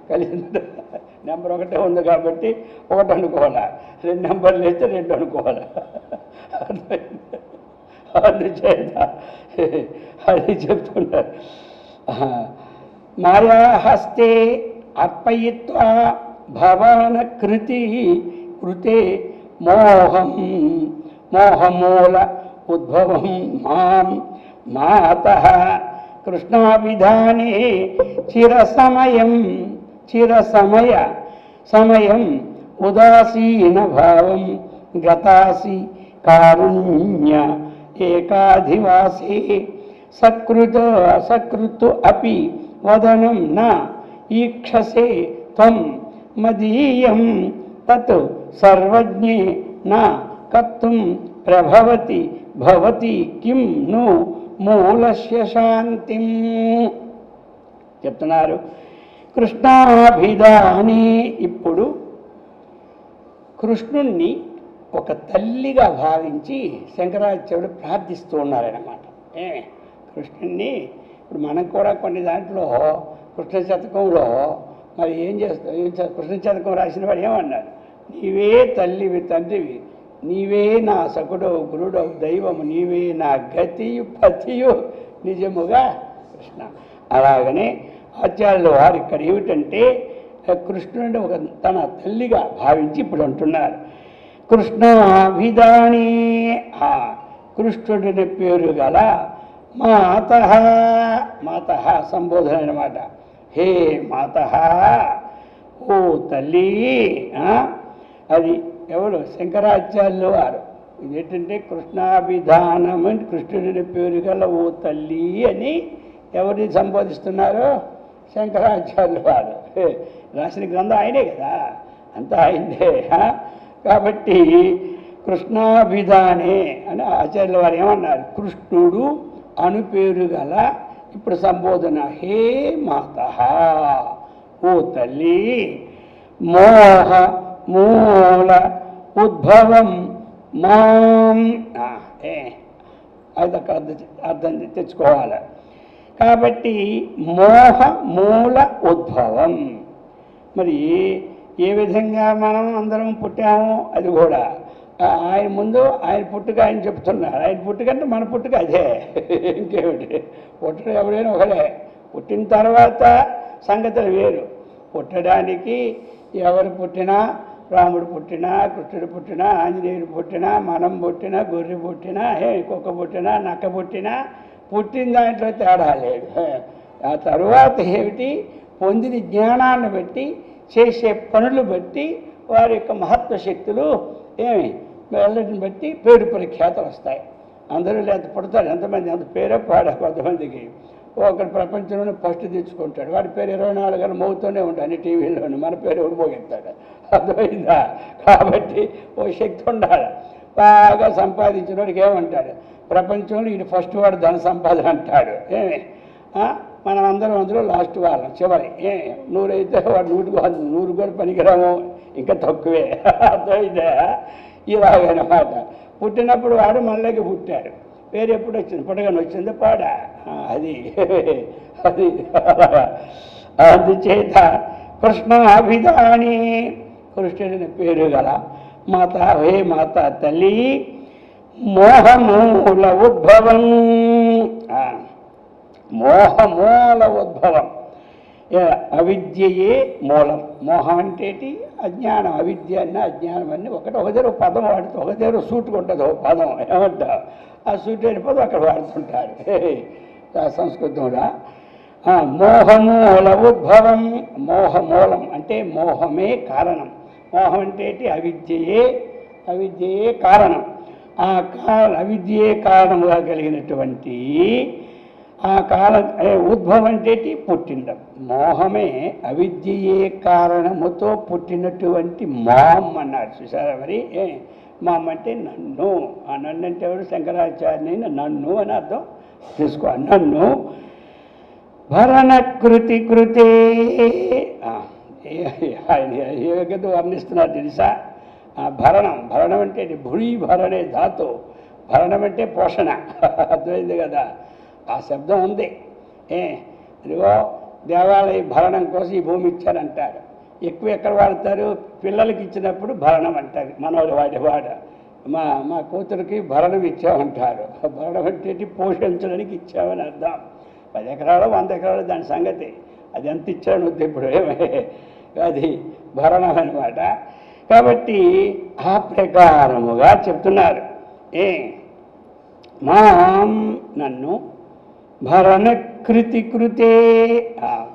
కలిసి నెంబర్ 1 ఉంది కాబట్టి 1 అనుకోవాలా, 2 నెంబర్లు వేస్తే 2 అనుకోవాలా. అందుచేత అది చెప్తున్నారు. మాయాహస్తే అర్పయిత్వా భవన కృతే మోహమూల ఉద్భవం మాం మాతః కృష్ణాభిధానే చిరసమయం ఉదాసీన భావం గతాసి కారుణ్య ఏకాధివాసే సకృతు అపి వదనం న ఈక్షసే త్వం మదీయం తత్ సర్వజ్ఞే న కర్తుం ప్రభవతి భవతి కిం ను మూలస్య శాంతిం. చెప్తున్నారు కృష్ణాభిధాని. ఇప్పుడు కృష్ణుణ్ణి ఒక తల్లిగా భావించి శంకరాచార్యుడు ప్రార్థిస్తూ ఉన్నారన్నమాట. కృష్ణుణ్ణి ఇప్పుడు మనం కూడా కొన్ని దాంట్లో కృష్ణ శతకంలో మరి ఏం చేస్తాం, కృష్ణ శతకం రాసిన వాడు ఏమన్నాడు? నీవే తల్లివి తండ్రివి, నీవే నా సకుడవు గురుడవు దైవము, నీవే నా గతియు పతియు నిజముగా కృష్ణ. అలాగనే ఆచార్యుల వారు ఇక్కడ ఏమిటంటే కృష్ణుడిని ఒక తన తల్లిగా భావించి ఇప్పుడు అంటున్నారు కృష్ణాభిధాని. కృష్ణుడిని పేరు గల మాతః సంబోధన అన్నమాట. హే మాతః, ఓ తల్లి. అది ఎవరు? శంకరాచార్యులు వారు. ఇదేంటంటే కృష్ణాభిధానం అంటే కృష్ణుడిని పేరు గల ఓ తల్లి అని ఎవరిని సంబోధిస్తున్నారు? శంకరాచార్యులు వారు. రాసిన గ్రంథం ఆయనే కదా, అంతా ఆయనే. కాబట్టి కృష్ణాభిధానే అని ఆచార్యుల వారు ఏమన్నారు? కృష్ణుడు అను పేరు గల ఇప్పుడు సంబోధన. హే మాతః, ఓ తల్లి, మూల ఉద్భవం మాం. అది అక్కడ అర్థం తెచ్చుకోవాలి. కాబట్టి మూల ఉద్భవం. మరి ఏ విధంగా మనం అందరం పుట్టాము అది కూడా ఆయన ముందు ఆయన పుట్టుక ఆయన చెప్తున్నారు. ఆయన పుట్టుకంటే మన పుట్టుక అదే, ఇంకేమిటి. పుట్టడం ఎవరైనా ఒకడే. పుట్టిన తర్వాత సంగతులు వేరు. పుట్టడానికి ఎవరు పుట్టినా, రాముడు పుట్టినా, కృష్ణుడు పుట్టినా, ఆంజనేయుడు పుట్టినా, మనం పుట్టినా, గొర్రె పుట్టినా, కుక్క పుట్టినా, నక్క పుట్టినా, పుట్టిన దాంట్లో తేడా లేదు. ఆ తరువాత ఏమిటి? పొందిన జ్ఞానాన్ని బట్టి, చేసే పనులు బట్టి వారి యొక్క మహత్వ శక్తులు వెళ్ళటిని బట్టి పేరు ప్రఖ్యాతలు వస్తాయి. అందరూ లేత పడతారు, ఎంతమంది అంత పేరే పాడా. కొంతమందికి ఒకటి ప్రపంచంలోనే ఫస్ట్ తెచ్చుకుంటాడు, వాడి పేరు 24 గంటలు మోగుతూనే ఉంటాడు అన్ని టీవీల్లోని, మన పేరు ఎవడు మోగిస్తాడు. అర్థమైందా? కాబట్టి ఓ శక్తి ఉండాలి. బాగా సంపాదించిన వాడికి ఏమంటాడు, ప్రపంచంలో ఇది ఫస్ట్ వాడు ధన సంపాదన అంటాడు. ఏమి మనం అందరూ లాస్ట్ వాళ్ళం, చివరి. 100 అయితే వాడు 100 కూడా పనికిరాము, ఇంకా తక్కువే. అర్థమైందా? ఇలాగనమాట. పుట్టినప్పుడు వాడు మనలోకి పుట్టాడు, పేరు ఎప్పుడు వచ్చింది, పుట్టగానే వచ్చింది పాడా. అది అది అందుచేత కృష్ణాభిధాని, కృష్ణుడిని పేరు గల మాత, హే మాత తల్లి, మోహమూల ఉద్భవం, మోహమూల ఉద్భవం. అవిద్యయే మూలం. మోహం అంటేటి అజ్ఞానం, అవిద్య అన్న అజ్ఞానం అన్నీ ఒకటి. ఒక దగ్గర పదం వాడుతూ ఒక దగ్గర సూటుకు ఉంటుంది ఒక పదం, ఏమంటారు ఆ సూట్ అయిన పదం అక్కడ వాడుతుంటారు సంస్కృతంలో. మోహమూల ఉద్భవం, మోహమూలం అంటే మోహమే కారణం. మోహం అంటేటి అవిద్యయే కారణం. ఆ అవిద్యే కారణముగా కలిగినటువంటి ఆ ఉద్భవం అంటేటి పుట్టిండం. మోహమే అవిద్యయే కారణముతో పుట్టినటువంటి మాం అన్నాడు. చూసారా మరి? మాం అంటే నన్ను. ఆ నన్ను అంటే ఎవరు? శంకరాచార్యునైనా నన్ను అని అర్థం తీసుకో. నన్ను భరణకృతి కృతే, ఏ విధంగా వర్ణిస్తున్నారు తెలుసా? భరణం అంటే భురి భరణే ధాతు. భరణం అంటే పోషణ. అర్థమైంది కదా? ఆ శబ్దం ఉంది. ఇదిగో దేవాలయ భరణం కోసం ఈ భూమి ఇచ్చారంటారు. ఎక్కువ ఎక్కడ వాడతారు? పిల్లలకి ఇచ్చినప్పుడు భరణం అంటారు. మనవాడు వాడ మా కూతురికి భరణం ఇచ్చామంటారు. భరణం అంటే పోషించడానికి ఇచ్చామని అర్థం. 10 ఎకరాలు 100 ఎకరాలు దాని సంగతి. అది ఎంత ఇచ్చాను ఇప్పుడు అది భరణం అనమాట. కాబట్టి ఆ ప్రకారముగా చెప్తున్నారు. మాం నన్ను భరణకృతి కృతే,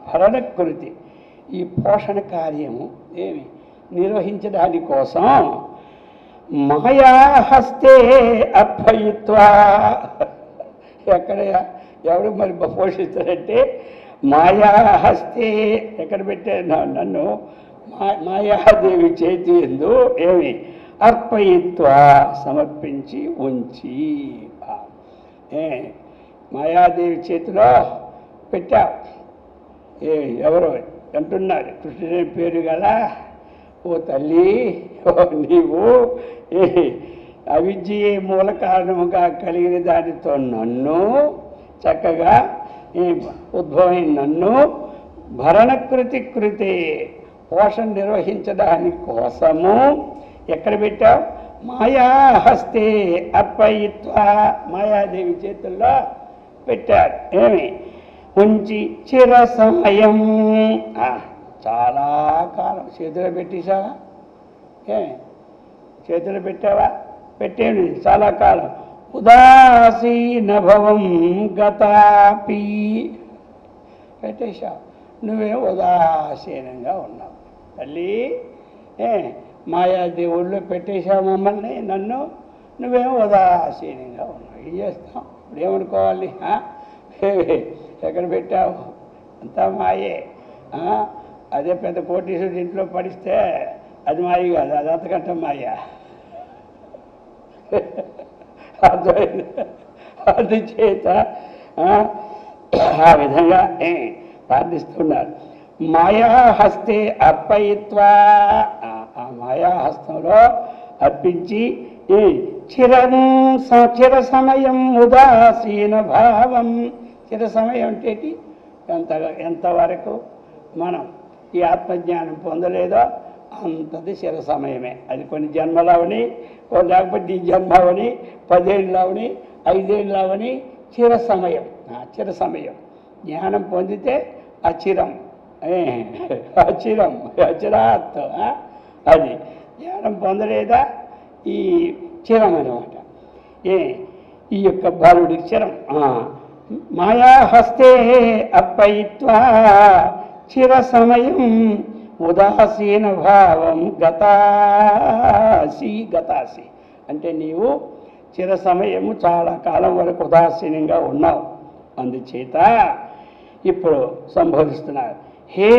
భరణకృతి ఈ పోషణ కార్యము నిర్వహించడాని కోసం మాయాహస్తే అర్పయిత్వా. ఎక్కడ ఎవడు మరి పోషిస్తారంటే మాయాహస్తే. ఎక్కడ పెట్టాను? నన్ను మాయాదేవి చేతి ఎందు అర్పయిత్వా సమర్పించి ఉంచి. మాయాదేవి చేతిలో పెట్టావు. ఎవరో అంటున్నారు, కృష్ణుని పేరు గల ఓ తల్లి, నీవు అవిద్యే మూల కారణముగా కలిగిన దానితో నన్ను చక్కగా ఉద్భవమైన నన్ను భరణకృతి కృతే పోషణ నిర్వహించడాని కోసము ఎక్కడ పెట్టావు? మాయాహస్తే అర్పయిత్వా, మాయాదేవి చేతుల్లో పెట్టాడు. ఉంచి చిర సమయం, చాలా కాలం చేతిలో పెట్టేశావా? చేతిలో పెట్టావా? పెట్టేది చాలా కాలం. ఉదాసీన భవం గతాపి, పెట్టేశావు. నువ్వేం ఉదాసీనంగా ఉన్నావు తల్లి. మాయాదేవుళ్ళు పెట్టేశావు మమ్మల్ని, నన్ను. నువ్వేమో ఉదాసీనంగా ఉన్నావు. ఏం చేస్తాం ఇప్పుడు? ఏమనుకోవాలి? ఎక్కడ పెట్టావు? అంతా మాయే. అదే పెద్ద కోటీశ్వరుడు ఇంట్లో పడిస్తే అది మాయ కాదు, అది అంతకంటే మాయ. అందుచేత ఆ విధంగా ప్రార్థిస్తున్నారు. మాయాహస్తే అర్పయిత్వా, ఆ మాయాహస్తంలో అర్పించి చిర సమయం ఉదాసీన భావం. చిర సమయం అంటే ఎంతవరకు మనం ఈ ఆత్మజ్ఞానం పొందలేదో అంతది చిర సమయమే. అది కొన్ని జన్మలవని, లేకపోతే ఈ జన్మవని, 10 ఏళ్ళవని, 5 ఏళ్ళవని చిర సమయం. చిర సమయం జ్ఞానం పొందితే అచిరం, అచిరాత్. అది జ్ఞానం పొందలేదా ఈ చిరం అనమాట. ఈ యొక్క బాలుడికి చిరం. మాయాహస్తే అర్పయిత్వా చిర సమయం ఉదాసీన భావం గతాసి. అంటే నీవు చిర సమయము చాలా కాలం వరకు ఉదాసీనంగా ఉన్నావు. అందుచేత ఇప్పుడు సంబోధిస్తున్నారు. హే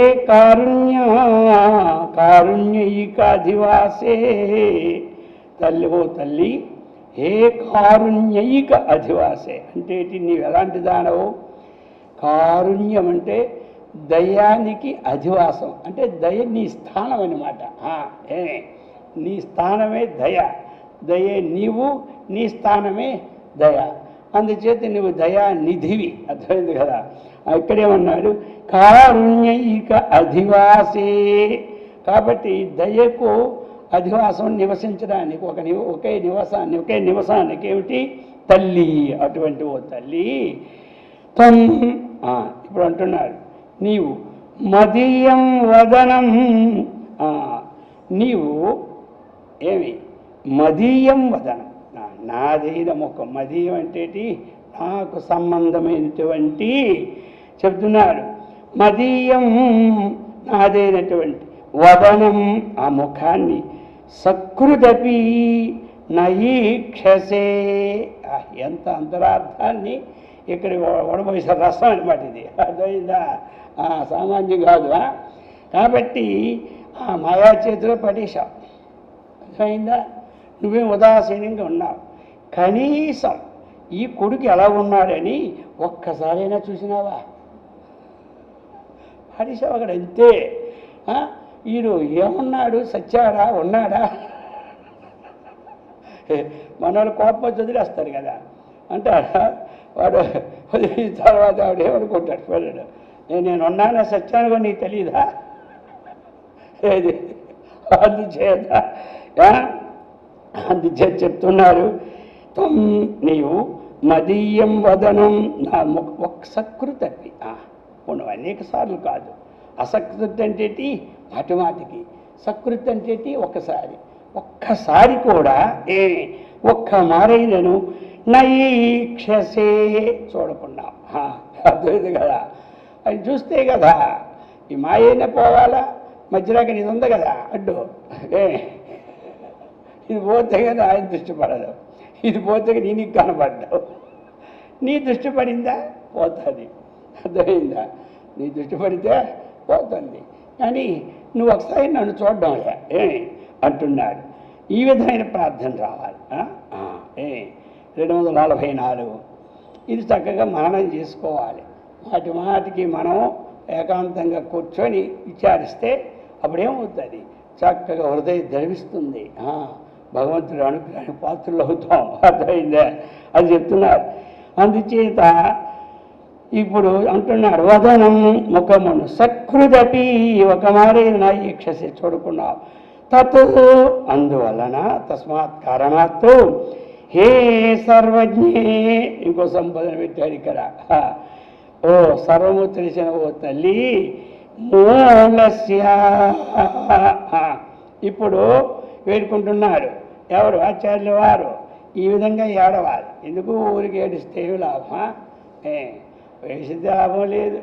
కారుణ్యైక అధివాసే, తల్లి ఓ తల్లి, హే కారుణ్యైక అధివాసే అంటే నీవు ఎలాంటి దానవు? కారుణ్యం అంటే దయానికి అధివాసం, అంటే దయ నీ స్థానం అన్నమాట. నీ స్థానమే దయ, దయే నీవు, నీ స్థానమే దయ. అందుచేత నువ్వు దయా నిధివి. అర్థమైంది కదా? ఇక్కడేమన్నాడు? కారుణ్యైక అధివాసే. కాబట్టి దయకు అధివాసం నివసించడానికి ఒకే నివసానికి ఏమిటి? తల్లి. అటువంటి ఓ తల్లి త్వం, ఇప్పుడు అంటున్నాడు నీవు మదీయం వదనం, నీవు ఏమి మదీయం వదనం, నాదైన ముఖం. మదీయం అంటే నాకు సంబంధమైనటువంటి చెప్తున్నాడు. మదీయం నాదైనటువంటి వదనం, ఆ ముఖాన్ని సకృదపి నయీక్షసే. ఎంత అంతరార్థాన్ని ఇక్కడ వడబోసిన రసం అనమాట ఇది. అర్థమైందా? సామాన్యం కాదు. కాబట్టి ఆ మాయా చేతిలో పడేశావు. అర్థమైందా? నువ్వేం ఉదాసీనంగా ఉన్నావు. కనీసం ఈ కొడుకు ఎలా ఉన్నాడని ఒక్కసారైనా చూసినావా? పడేశావు అక్కడ, అంతే. ఈడు ఏమున్నాడు? సచ్చాడా? ఉన్నాడా? మనోళ్ళు కోపం వచ్చి వదిలేస్తారు కదా. అంటాడా? వాడు వదిలిన తర్వాత వాడు ఏమనుకుంటాడు? చూడాడు, నేను ఉన్నానా సచ్చాను కూడా నీకు తెలీదా? ఏది? అందుచేత చెప్తున్నారు, నీవు మదీయం వదనం, నా ఒక్క సకృతి. నువ్వు అనేక సార్లు కాదు. అసకృతి అంటే మాటికి, సకృతి అంటే ఒక్కసారి కూడా ఒక్క మారైనను నయీక్షసే చూడకున్నావు. అర్థమైంది కదా? అది చూస్తే కదా ఈ మాయైనా పోవాలా. మధ్యలోకి ఇది ఉంది కదా అడ్డు, ఇది పోతే కదా ఆయన దృష్టి పడదు, ఇది పోతే నీకు కనపడ్డావు. నీ దృష్టి పడిందా? పోతుంది. అర్థమైందా? నీ దృష్టి పడితే పోతుంది. కానీ నువ్వు ఒకసారి నన్ను చూడడం అంటున్నాడు. ఈ విధమైన ప్రార్థన రావాలి. 244 ఇది చక్కగా మననం చేసుకోవాలి. మాటికి మనం ఏకాంతంగా కూర్చొని విచారిస్తే అప్పుడేమవుతుంది? చక్కగా హృదయం ధరిస్తుంది. భగవంతుడు అనుగ్రహానికి పాత్రలు అవుతాం. అర్థమైందే? అది చెప్తున్నారు. అందుచేత ఇప్పుడు అంటున్నాడు, వదనం ముఖమును సకృదపి ఒక మారే నా ఈక్షసి చూడుకున్నావు. తత్ అందువలన తస్మాత్ కారణాత్తు హే సర్వజ్ఞే, ఇంకో సంబోధన పెట్టాడు ఇక్కడ. ఓ సర్వము తెలిసిన ఓ తల్లి, మూలస్య. ఇప్పుడు వేడుకుంటున్నాడు ఎవరు? ఆచార్యుల వారు. ఈ విధంగా ఏడవాలి. ఎందుకు? ఊరికి ఏడిస్తే లాభం? వేసితే లాభం లేదు.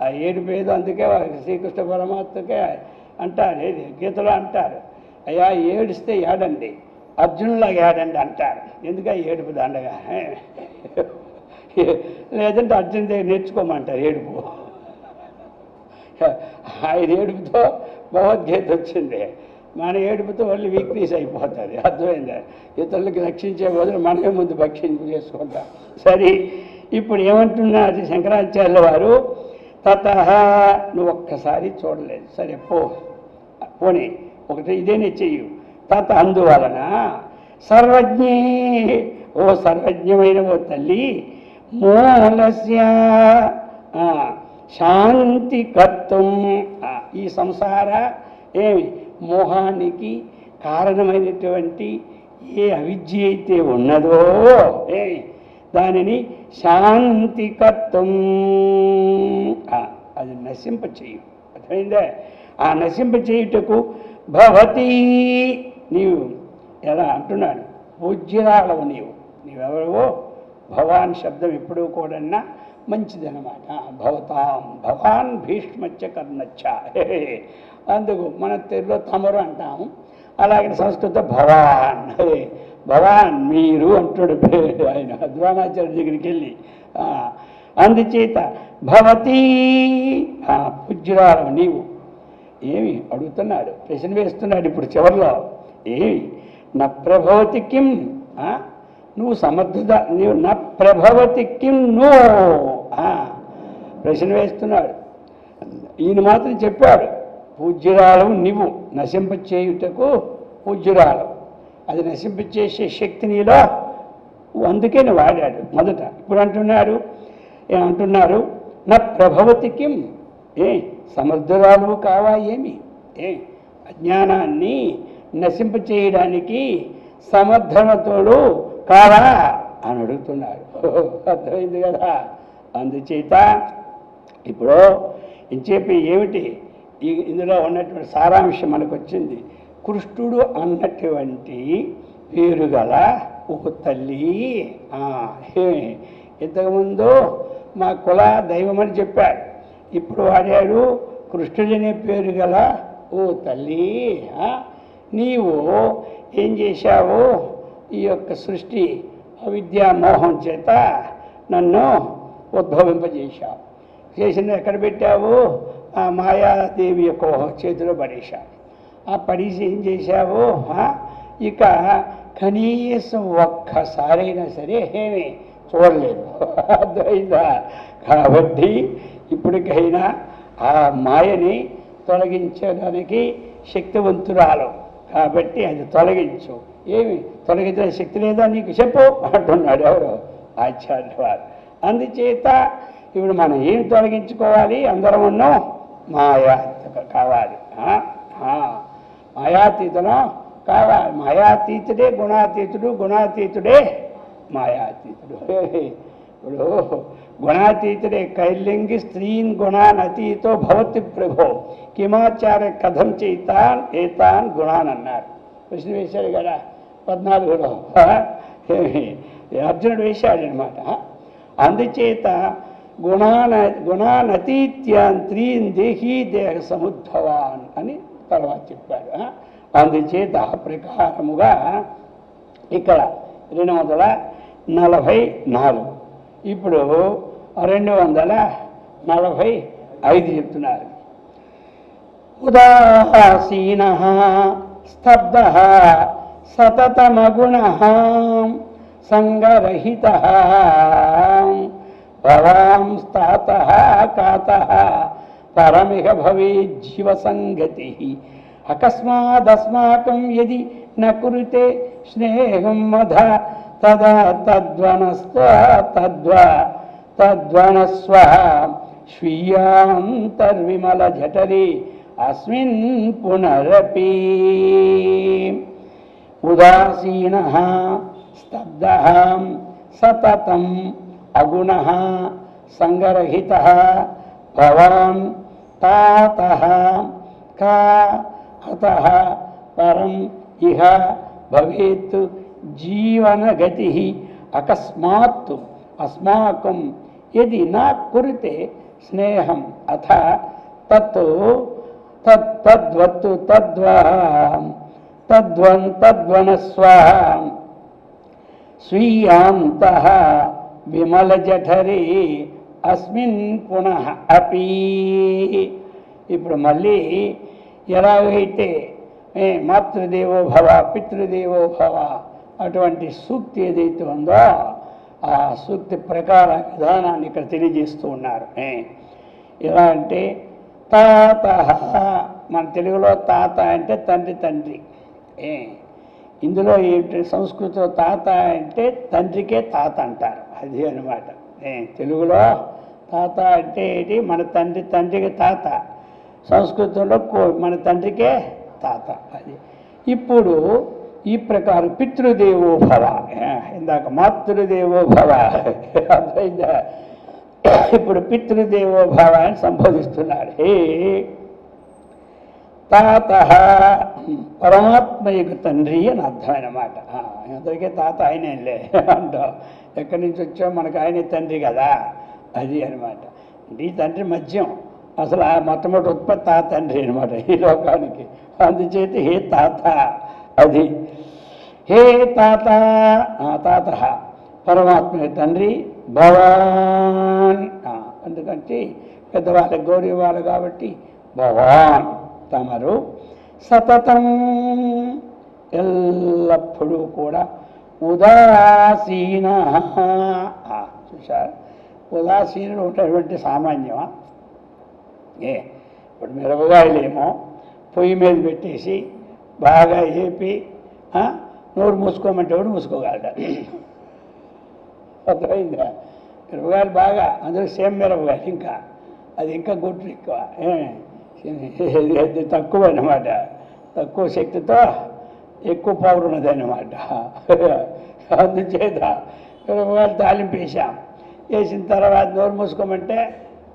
ఆ ఏడుపేదో. అందుకే శ్రీకృష్ణ పరమాత్మకే అంటారు, ఏది గీతలో అంటారు, అయ్యా ఏడిస్తే ఏడండి, అర్జునులాగా ఏడండి అంటారు. ఎందుక ఏడుపు దండగా? లేదంటే అర్జున్ దగ్గర నేర్చుకోమంటారు ఏడుపు. ఆయన ఏడుపుతో భగవద్గీత వచ్చింది. మన ఏడుపుతో వాళ్ళు వీక్నెస్ అయిపోతుంది. అర్థమైందా? ఇతరులకి రక్షించే బదులు మనమే ముందు భక్షింపు చేసుకుంటాం. సరే, ఇప్పుడు ఏమంటున్నారు శంకరాచార్యుల వారు? తతః, నువ్వు ఒక్కసారి చూడలేదు, సరే పోనీ ఒకటి ఇదేనే చెయ్యు. తత అందువలన సర్వజ్ఞే, ఓ సర్వజ్ఞమైన ఓ తల్లి, మూలస్య శాంతి కర్తం, ఈ సంసార మోహానికి కారణమైనటువంటి ఏ అవిద్య అయితే ఉన్నదో దానిని శాంతి కర్తం, అది నశింప చేయు. అర్థమైందే? ఆ నశింప చేయుటకు భవతి, నీవు ఎలా అంటున్నాడు? పూజ్యురాలవు నీవెవరవో. భవాన్ శబ్దం ఎప్పుడూ కూడా మంచిదనమాట. భవతాం భవాన్ భీష్మచ్చ కర్ణచ్చ. అందుకు మన తెలుగులో తమరు అంటాము. అలాగే సంస్కృత భవాన్, భవాన్ మీరు అంటాడు ఆయన ద్రోణాచార్య దగ్గరికి వెళ్ళి. అందుచేత భవతి పూజ్యురాలు నీవు ఏమి అడుగుతున్నాడు, ప్రశ్న వేస్తున్నాడు ఇప్పుడు చివరిలో. ఏమి నా ప్రభవతి కిం, నువ్వు సమర్థత, నీవు నా ప్రభవతి కిం నో ప్రశ్న వేస్తున్నాడు. ఈయన మాత్రం చెప్పాడు పూజ్యురాలు నీవు నశింపచేయుటకు పూజ్యురాలు, అది నశింపచేసే శక్తి నీలో, అందుకే నువ్వు వాడాడు మొదట. ఇప్పుడు అంటున్నారు ఏమంటున్నారు, నా ప్రభవతి కిం, సమర్థురాలు కావా ఏమి, అజ్ఞానాన్ని నశింపచేయడానికి సమర్థనతోడు కావా అని అడుగుతున్నాడు. అర్థమైంది కదా. అందుచేత ఇప్పుడు ఇంచేపి ఏమిటి ఇందులో ఉన్నటువంటి సారాంశం మనకు వచ్చింది. కృష్ణుడు అన్నటువంటి పేరు గల ఒక తల్లి, ఇంతకుముందు మా కుల దైవమని చెప్పాడు, ఇప్పుడు వాడాడు కృష్ణుడనే పేరు గల ఓ తల్లి, నీవు ఏం చేశావు, ఈ యొక్క సృష్టి అవిద్యామోహం చేత నన్ను ఉద్భవింపజేశావు. చేసిన ఎక్కడ పెట్టావు, ఆ మాయాదేవి యొక్క చేతిలో పడేశావు. ఆ పడేసి ఏం చేశావు, ఇక కనీసం ఒక్కసారైనా సరే ఏమి చూడలేదు. అర్థమైందా. కాబట్టి ఇప్పటికైనా ఆ మాయని తొలగించడానికి శక్తివంతురాలు కాబట్టి అది తొలగించు. ఏమి తొలగించిన శక్తి లేదా నీకు చెప్పు అంటున్నాడు ఎవరు, ఆచార్య వారు. అందుచేత ఇప్పుడు మనం ఏం తొలగించుకోవాలి, అందరం ఉన్నాం మాయా కావాలి, మాయాతీతనం కావాలి. మాయాతీతుడే గుణాతీతుడు, గుణాతీతుడే మాయాతీతుడు. ఇప్పుడు గుణాతీతుడే కైలింగి స్త్రీన్ గుణానతీతో భవతి ప్రభో కిమాచార్య కథం చేతాన్ ఏతాన్ గుణాన్ అన్నారు. ప్రశ్న వేశాడు కదా 14లో, అర్జునుడు వేశాడనమాట. అందుచేత గుణానతీత్యాన్ త్రీన్ దేహీ దేహ సముద్భవాన్ అని తర్వాత చెప్పాడు. అందుచేత ఆ ప్రకారముగా ఇక్కడ 244, ఇప్పుడు 245 చెప్తున్నారు. ఉదాసీన స్తబ్ద సతతమగుణ సంగరహిత భవాంస్తాత కాత పరమిహ భవేజ్జీవ సంగతి అకస్మాదస్మాకం యది న కురుతే స్నేహం మధ తదా తద్వనస్వ స్వీయాంతర్విమల జఠరి అస్మిన్ పునరపి. ఉదాసీన స్తబ్ద సతతం అగుణ సంగరహిత భవాన్ తాతః కా అతః పరం ఇహ భవేత్ జీవనగతి అకస్మాత్ అస్మాకం యది నా కురుతే స్నేహం అథ తద్వత్తు తద్వనస్వ స్వీయాంతః విమలజఠరి అస్మిన్ పునః అపి. ఇప్పుడు మళ్ళీ ఎలాగైతే మాతృదేవో భవ పితృదేవో భవ అటువంటి సూక్తి ఏదైతే ఉందో ఆ సూక్తి ప్రకార విధానాన్ని ఇక్కడ తెలియజేస్తూ ఉన్నారు. ఎలా అంటే తాత, మన తెలుగులో తాత అంటే తండ్రి తండ్రి, ఇందులో ఏంటి సంస్కృతిలో తాత అంటే తండ్రికే తాత అంటారు, అది అనమాట. తెలుగులో తాత అంటే ఏంటి, మన తండ్రి తండ్రికి తాత, సంస్కృతంలో మన తండ్రికే తాత అది. ఇప్పుడు ఈ ప్రకారం పితృదేవో భవ, ఇందాక మాతృదేవో భవ అర్థమైందా, ఇప్పుడు పితృదేవో భవ అని సంబోధిస్తున్నాడు. తాత పరమాత్మ యొక్క తండ్రి అని అర్థం అన్నమాట. అందరికీ తాత ఆయనేలే అంటాం, ఎక్కడి నుంచి వచ్చావు మనకు ఆయనే తండ్రి కదా, అది అనమాట. ఈ తండ్రి మధ్యం అసలు ఆ మొట్టమొదటి ఉత్పత్తి ఆ తండ్రి అనమాట ఈ లోకానికి. అందుచేత హే తాత, అది హే తాత, తాత పరమాత్మ తండ్రి, భవాన్ అందుకంటే పెద్దవాళ్ళకి గౌరవాళ్ళు కాబట్టి భవాన్ తమరు సతతం ఎల్లప్పుడూ కూడా ఉదాసీన. చూసారు, ఉదాసీనుడు ఉన్నటువంటి సామాన్యమా? ఇప్పుడు మిరపకాయలేమో పొయ్యి మీద పెట్టేసి బాగా ఏపి నోరు మూసుకోమంటే కూడా మూసుకోగలట. అర్థమైందా? మిరపకాయలు బాగా, అందులో సేమ్ మిరపకాయలు, ఇంకా అది ఇంకా గుడ్డు ఎక్కువ, తక్కువ అన్నమాట. తక్కువ శక్తితో ఎక్కువ పవర్ ఉన్నదన్నమాట. అందుచేత మిరపకాయలు తాలింపు వేసాం. వేసిన తర్వాత నోరు మూసుకోమంటే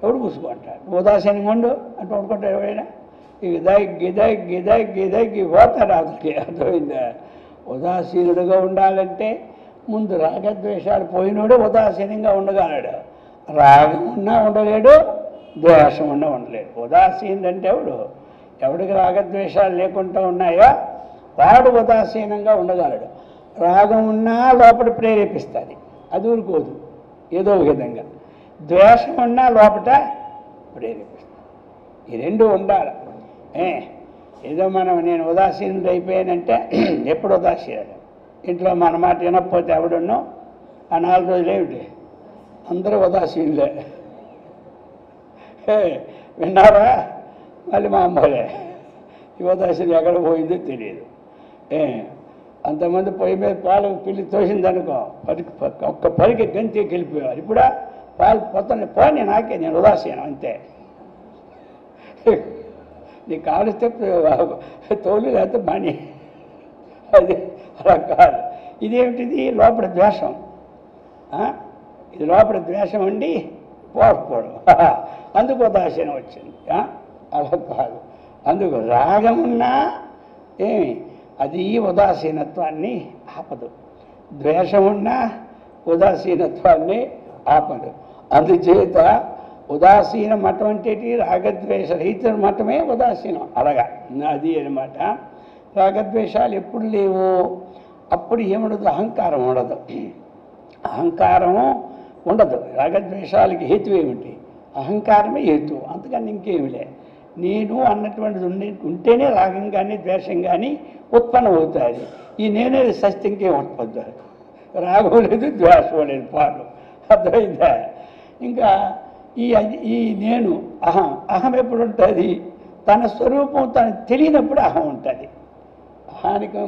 ఎవడు మూసుకుంటాడు? ఉదాసీనంగా ఉండు అంటే వండుకుంటాడు ఎవరైనా? గిదగ్గి పోతాడు అతనికి. అర్థమైందా? ఉదాసీనుడుగా ఉండాలంటే ముందు రాగద్వేషాలు పోయినోడు ఉదాసీనంగా ఉండగలడు. రాగం ఉన్నా ఉండలేడు, ద్వేషం ఉన్నా ఉండలేడు. ఉదాసీనుడు అంటే ఎవడికి రాగద్వేషాలు లేకుండా ఉన్నాయో వాడు ఉదాసీనంగా ఉండగలడు. రాగం ఉన్నా లోపల ప్రేరేపిస్తుంది, అది ఊరుకోదు ఏదో విధంగా. ద్వేషం ఉన్నా లోపల ప్రేరేపిస్తుంది. ఈ రెండు ఉండాలి. ఏదో నేను ఉదాసీనుడు అయిపోయానంటే ఎప్పుడు ఉదాసీనుడు? ఇంట్లో మన మాట వినకపోతే ఎవడున్నో ఆ 4 రోజులు ఏమిటి అందరూ ఉదాసీనులే. విన్నారా? మళ్ళీ మా అమ్మలే. ఈ ఉదాసీనం ఎక్కడ పోయిందో తెలియదు. అంతమంది పొయ్యి మీద పాలు పిల్లి తోసిందనుకో, ఒక్క పరికి గంతి వెళ్ళిపోయేవారు. ఇప్పుడు పాలు పొద్దున్న పోనీ నాకే, నేను ఉదాసీనం అంతే. నీకు కావలిస్తే తోలు లేకపోతే మణి, అది అలా కాదు. ఇదేమిటిది? లోపల ద్వేషం. ఇది లోపల ద్వేషం ఉండి పోకపోవడం, అందుకు ఉదాసీనం వచ్చింది. అలా కాదు. అందుకు రాగమున్నా అది ఉదాసీనత్వాన్ని ఆపదు, ద్వేషమున్నా ఉదాసీనత్వాన్ని ఆపదు. అందుచేత ఉదాసీన మఠం అంటే రాగద్వేష రహిత మఠమే ఉదాసీనం. అలాగా అది అనమాట. రాగద్వేషాలు ఎప్పుడు లేవు అప్పుడు ఏముండదు? అహంకారం ఉండదు. అహంకారం ఉండదు. రాగద్వేషాలకి హేతు ఏమిటి? అహంకారమే హేతు, అంతకని ఇంకేమి లే. నేను అన్నటువంటిది ఉంటేనే రాగం కానీ ద్వేషం కానీ ఉత్పన్నం అవుతుంది. ఈ నేనే సస్తి ఇంకేం ఉత్పత్తి, రాగం లేదు ద్వేషం లేదు, పాలు. అర్థమైందా? ఇంకా ఈ నేను అహం ఎప్పుడు ఉంటుంది? తన స్వరూపం తనకు తెలియనప్పుడు అహం ఉంటుంది. అహానికి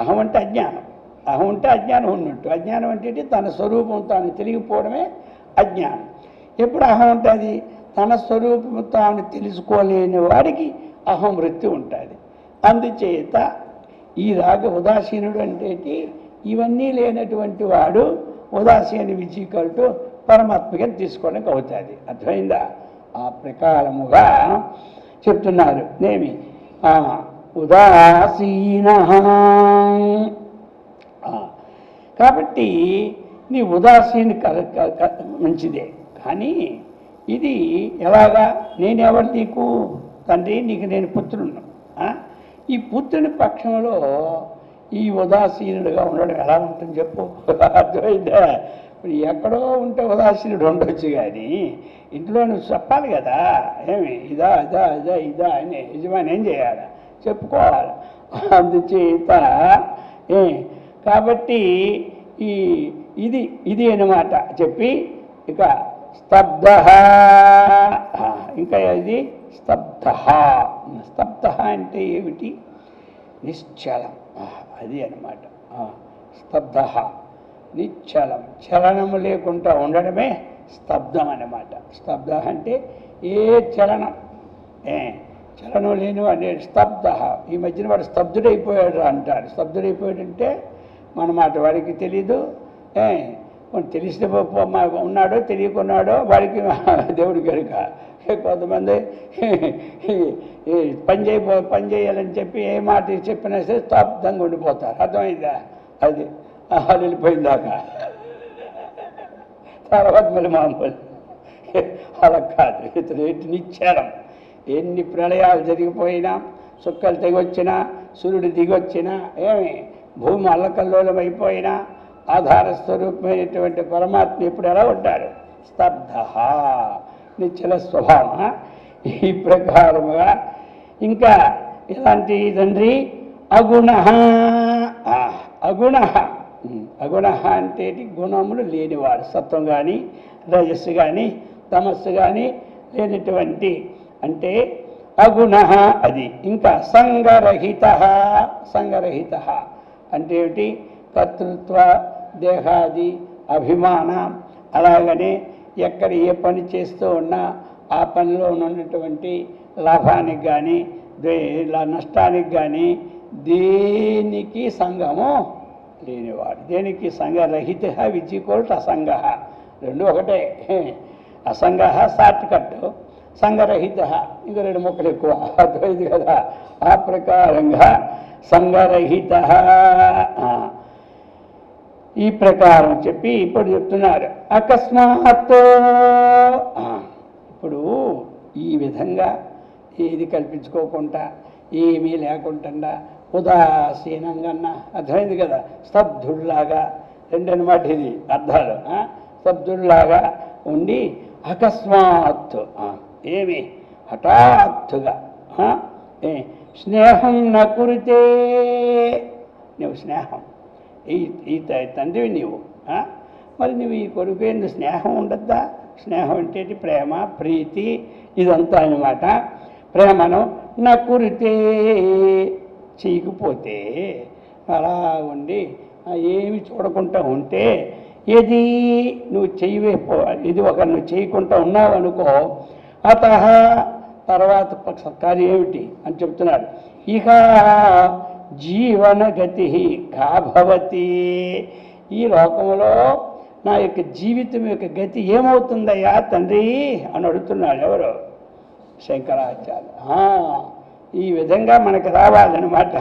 అహం అంటే అజ్ఞానం. అహం అంటే అజ్ఞానం ఉన్నట్టు. అజ్ఞానం అంటే తన స్వరూపం తాను తెలియకపోవడమే అజ్ఞానం. ఎప్పుడు అహం ఉంటుంది? తన స్వరూపం తాను తెలుసుకోలేని వాడికి అహం వృత్తి ఉంటుంది. అందుచేత ఈ రాగ ఉదాసీనుడు అంటే ఇవన్నీ లేనటువంటి వాడు ఉదాసీన విచీకల్టు పరమాత్మగా తీసుకోవడానికి అవుతుంది. అర్థమైందా? ఆ ప్రకారముగా చెప్తున్నారు. నేమి ఉదాసీన. కాబట్టి నీ ఉదాసీన మంచిదే, కానీ ఇది ఎలాగా? నేనెవరు నీకు? తండ్రి, నీకు నేను పుత్రుడు. ఈ పుత్రుని పక్షంలో ఈ ఉదాసీనుడుగా ఉండడం ఎలా ఉంటుంది చెప్పు? అర్థమైందా? ఇప్పుడు ఎక్కడో ఉంటే ఉదాసీనుడు ఉండొచ్చు, కానీ ఇంట్లో నువ్వు చెప్పాలి కదా. ఇదా ఇదా ఇదా ఇదా అని యజమాని ఏం చేయాలి? చెప్పుకోవాలి. అందుచేత కాబట్టి ఇది అన్నమాట చెప్పి ఇక స్తబ్ధ. ఇంకా ఇది స్తబ్ధ. స్తబ్ధ అంటే ఏమిటి? నిశ్చలం, అది అన్నమాట. స్తబ్ధ నిశ్చలం, చలనము లేకుండా ఉండడమే స్తబ్దం అన్నమాట. స్తబ్ధ అంటే ఏ చలనం లేని వాడు స్తబ్ధ. ఈ మధ్యన వాడు స్తబ్దుడైపోయాడు అంటారు. స్తబ్దుడైపోయాడంటే మన మాట వాడికి తెలీదు. తెలిసిన ఉన్నాడో తెలియకున్నాడో వాడికి దేవుడి కనుక. కొంతమంది పని చేయాలని చెప్పి ఏ మాట చెప్పినా సరే స్తబ్దంగా ఉండిపోతారు. అర్థమైందా? అది వెళ్ళిపోయిందాక తర్వాత మళ్ళీ మామూలు అలా కాదు, ఇతను నిశ్చలం. ఎన్ని ప్రళయాలు జరిగిపోయినా, సుక్కలు తెగొచ్చినా, సూర్యుడు దిగొచ్చినా, ఏమి భూమి అల్లకల్లోలమైపోయినా ఆధార స్వరూపమైనటువంటి పరమాత్మ ఇప్పుడు ఎలా ఉంటాడు? స్తబ్ధ, నిశ్చల స్వభావం. ఈ ప్రకారముగా ఇంకా ఎలాంటి తండ్రి? అగుణ. అగుణ, అగుణ అంటే గుణములు లేనివాడు, సత్వం కానీ రజస్సు కానీ తమస్సు కానీ లేనటువంటి అంటే అగుణ అది. ఇంకా సంగరహిత. సంగరహిత అంటే ఏమిటి? కర్తృత్వ దేహాది అభిమానం, అలాగనే ఎక్కడ ఏ పని చేస్తూ ఉన్నా ఆ పనిలో ఉన్నటువంటి లాభానికి కానీ నష్టానికి కానీ దేనికి సంగము లేనివాడు. దేనికి సంగరహిత, విజికోల్ట్ అసంగ, రెండు ఒకటే. అసంగ షార్ట్ కట్, సంగరహిత ఇంకా రెండు ముక్కలు ఎక్కువ, అర్థమైంది కదా. ఆ ప్రకారంగా సంగరహిత ఈ ప్రకారం చెప్పి ఇప్పుడు చెప్తున్నారు. అకస్మాత్, ఇప్పుడు ఈ విధంగా ఏది కల్పించుకోకుండా ఏమీ లేకుండా ఉదాసీనంగా, అర్థమైంది కదా. స్తబ్దుల్లాగా, రెండనమాట ఇది అర్థాలు. స్తబ్దుల్లాగా ఉండి అకస్మాత్ ఏమి హఠాత్తుగా స్నేహం నకురితే, నువ్వు స్నేహం ఈ తండ్రివి నీవు, మరి నువ్వు ఈ కొడుకు ఎందుకు స్నేహం ఉండద్దా? స్నేహం అంటే ప్రేమ, ప్రీతి ఇదంతా అన్నమాట. ప్రేమను నకురితే చేయకపోతే, అలా ఉండి ఏమి చూడకుండా ఉంటే, ఏది నువ్వు ఇది ఒక నువ్వు చేయకుండా ఉన్నావు అనుకో, అత తర్వాత కార్యం ఏమిటి అని చెప్తున్నాడు. ఇక జీవనగతి కాభవతి, ఈ లోకంలో నా యొక్క జీవితం యొక్క గతి ఏమవుతుందయ్యా తండ్రి అని అడుగుతున్నాడు. ఎవరు? శంకరాచార్య. ఈ విధంగా మనకు రావాలన్నమాట,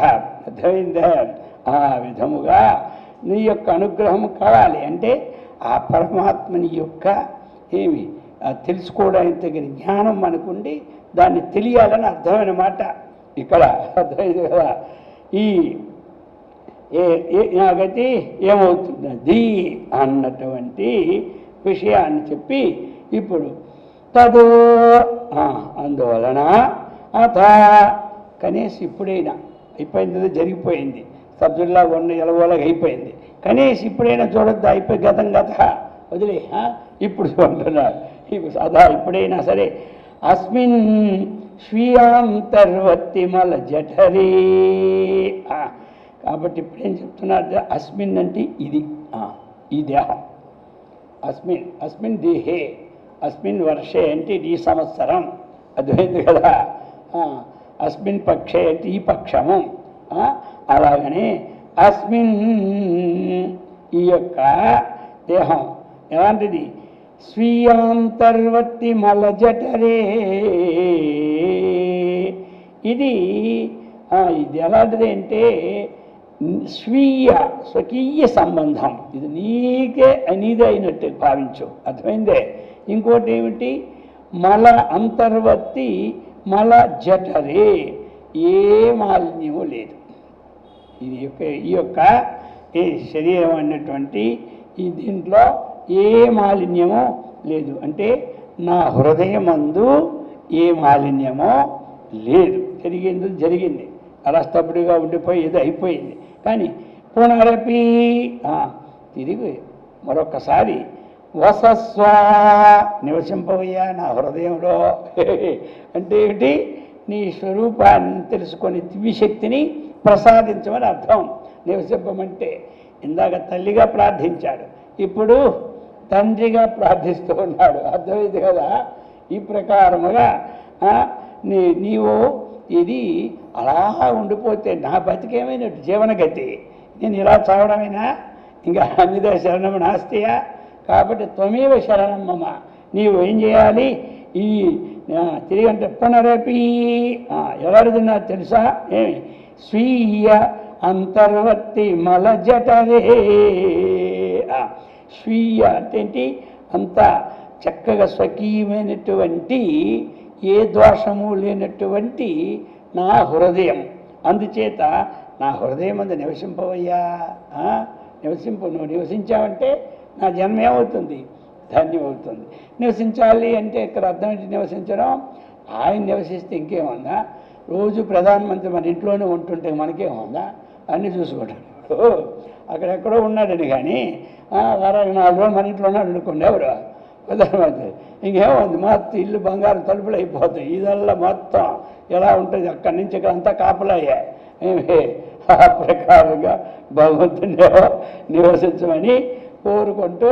అర్థమైందా? ఆ విధముగా నీ యొక్క అనుగ్రహం కావాలి అంటే ఆ పరమాత్మని యొక్క ఏమి తెలుసుకోవడానికి తగిన జ్ఞానం మనకుండి దాన్ని తెలియాలని అర్థమైనమాట ఇక్కడ, అర్థమైంది కదా. ఈ నా గతి ఏమవుతున్నది అన్నటువంటి విషయాన్ని చెప్పి ఇప్పుడు తదో అందువలన అథ కనీసం ఇప్పుడైనా అయిపోయింది, జరిగిపోయింది, సబ్జుల్లా ఉన్న ఎలవోలాగా అయిపోయింది, కనీసం ఇప్పుడైనా చూడొద్దా? అయిపోయి గతం గత వదిలే, ఇప్పుడు చూడంటున్నాడు. అదా ఇప్పుడైనా సరే అస్మిన్ స్వీయాంతర్వర్తి మల జఠరీ. కాబట్టి ఇప్పుడేం చెప్తున్నారు? అస్మిన్ అంటే ఇది, ఈ దేహం. అస్మిన్ దేహే, అస్మిన్ వర్షే అంటే ఈ సంవత్సరం, అర్థమైంది కదా. అస్మిన్ పక్షే అంటే ఈ పక్షము. అలాగనే అస్మిన్ ఈ యొక్క దేహం ఎలాంటిది? స్వీయాంతర్వర్తి మల జఠరే. ఇది ఎలాంటిది అంటే స్వకీయ సంబంధం, ఇది నీదే అయినట్టు భావించు, అర్థమైందే. ఇంకోటి ఏమిటి? మల అంతర్వర్తి మల జఠరే, ఏ మాలిన్యము లేదు. ఈ యొక్క ఈ శరీరం అన్నటువంటి ఈ దీంట్లో ఏ మాలిన్యమో లేదు. అంటే నా హృదయమందు ఏ మాలిన్యమో లేదు. జరిగింది అలా స్తబ్దుగా ఉండిపోయి ఏదో అయిపోయింది. కానీ పునరపి తిరిగి మరొకసారి వసస్వ నివసింపవయ్యా నా హృదయంలో. అంటే ఏమిటి? నీ స్వరూపాన్ని తెలుసుకొని దివ్యశక్తిని ప్రసాదించమని అర్థం. నివసింపమంటే ఇందాక తల్లిగా ప్రార్థించాడు, ఇప్పుడు తండ్రిగా ప్రార్థిస్తూ ఉన్నాడు, అర్థమైంది కదా. ఈ ప్రకారముగా నీవు ఇది అలా ఉండిపోతే నా బతికేమైనట్టు జీవనగతి, నేను ఇలా చావడమైనా ఇంకా అన్నిదో శరణం నాస్తియా. కాబట్టి త్వమేవ శరణం మమ, నీవు ఏం చేయాలి? ఈ తిరిగి అంటే పునరపి ఎవరిది నాకు తెలుసా? ఏమి? స్వీయ అంతర్వర్తి మల జఠరే. స్వీయ అంటే ఏంటి? అంతా చక్కగా స్వకీయమైనటువంటి ఏ దోషము లేనటువంటి నా హృదయం. అందుచేత నా హృదయం అందు నివసింపవయ్యా, నివసింపు. నువ్వు నివసించావంటే నా జన్మ ఏమవుతుంది? ధన్యం అవుతుంది. నివసించాలి అంటే ఇక్కడ అర్థం ఏంటి? నివసించడం, ఆయన నివసిస్తే ఇంకేముందా? రోజు ప్రధానమంత్రి మన ఇంట్లోనే ఉంటుంటే మనకేముందా? అన్నీ చూసుకుంటాడు. అక్కడెక్కడో ఉన్నాడని కానీ వారానికి 4 రోజులు మన ఇంట్లో ఉన్నాడు అనుకోండి, ఎవరు? ప్రధానమంత్రి. ఇంకేముంది? మొత్తం ఇల్లు బంగారం తలుపులు అయిపోతాయి. ఇదల్లా మొత్తం ఎలా ఉంటుంది? అక్కడి నుంచి ఇక్కడ అంతా కాపలయ్యా. ఏమి ఆ ప్రకారంగా భగవంతుని నివసించమని కోరుకుంటూ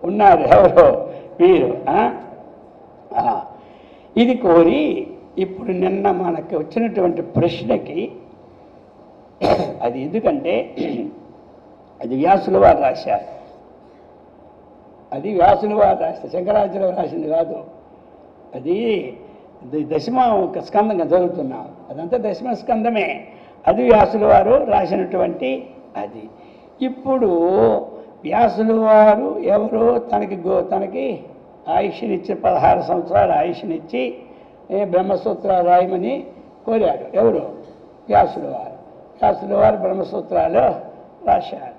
ఉన్నారు ఎవరు? వీరు. ఇది కోరి ఇప్పుడు నిన్న మనకు వచ్చినటువంటి ప్రశ్నకి అది ఎందుకంటే అది వ్యాసుల వారు రాశారు. అది వ్యాసుల వారు రాశారు, శంకరాచార్య రాసింది కాదు. అది దశమ స్కందంగా చదువుతున్నాం. అదంతా దశమ స్కందమే. అది వ్యాసుల వారు రాసినటువంటి అది. ఇప్పుడు వ్యాసుల వారు ఎవరో తనకి ఆయుష్నిచ్చి 16 సంవత్సరాల ఆయుష్నిచ్చి బ్రహ్మసూత్రాలు రాయమని కోరాడు. ఎవరు? వ్యాసుల వారు. వ్యాసుల వారు బ్రహ్మసూత్రాలు రాశారు.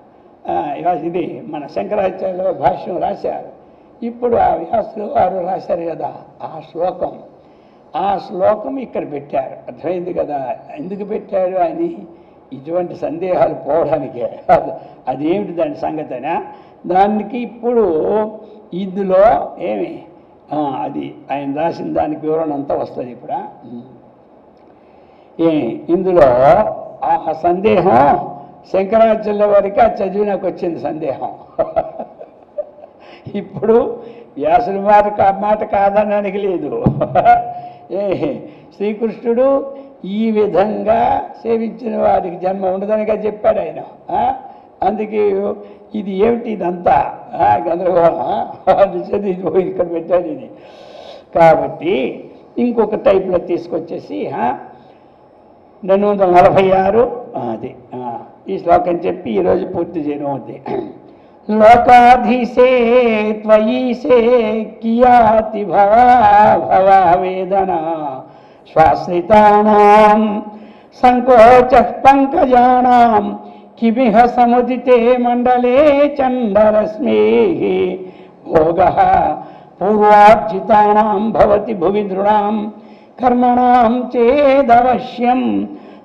ఇది మన శంకరాచార్యుల భాష్యం రాశారు. ఇప్పుడు ఆ వ్యాసుల వారు రాశారు కదా ఆ శ్లోకం ఇక్కడ పెట్టారు. అర్థమైంది కదా ఎందుకు పెట్టాడు అని? ఇటువంటి సందేహాలు పోవడానికే. అదేమిటి దాని సంగతనా? దానికి ఇప్పుడు ఇందులో ఏమి అది ఆయన రాసిన దానికి వివరణ అంతా వస్తుంది. ఇప్పుడు ఇందులో ఆ సందేహం శంకరాచార్యుల వారికి ఆ చదివి నాకు వచ్చింది సందేహం. ఇప్పుడు వ్యాసుల మాట కాదనడానికి లేదు. శ్రీకృష్ణుడు ఈ విధంగా సేవించిన వారికి జన్మ ఉండదనిగా చెప్పాడు ఆయన. అందుకే ఇది ఏమిటి ఇదంతా గందరగోళం చదివి ఇక్కడ పెట్టాడు ఇది. కాబట్టి ఇంకొక టైప్లో తీసుకొచ్చేసి 246 అది ఈ శ్లోకం చెప్పి ఈరోజు పూర్తి చేయడం అవుతుంది. లోకాధీశే త్వయీశే కియాతి భవా వేదన శ్వాశ్రితానాం సంకోచ పంకజానాం కిమిహ సముదితే మండలే చండరశ్మి భోగః పూర్వార్జితానాం భవతి భువి దృఢాం కర్మణాం చేదవశ్యం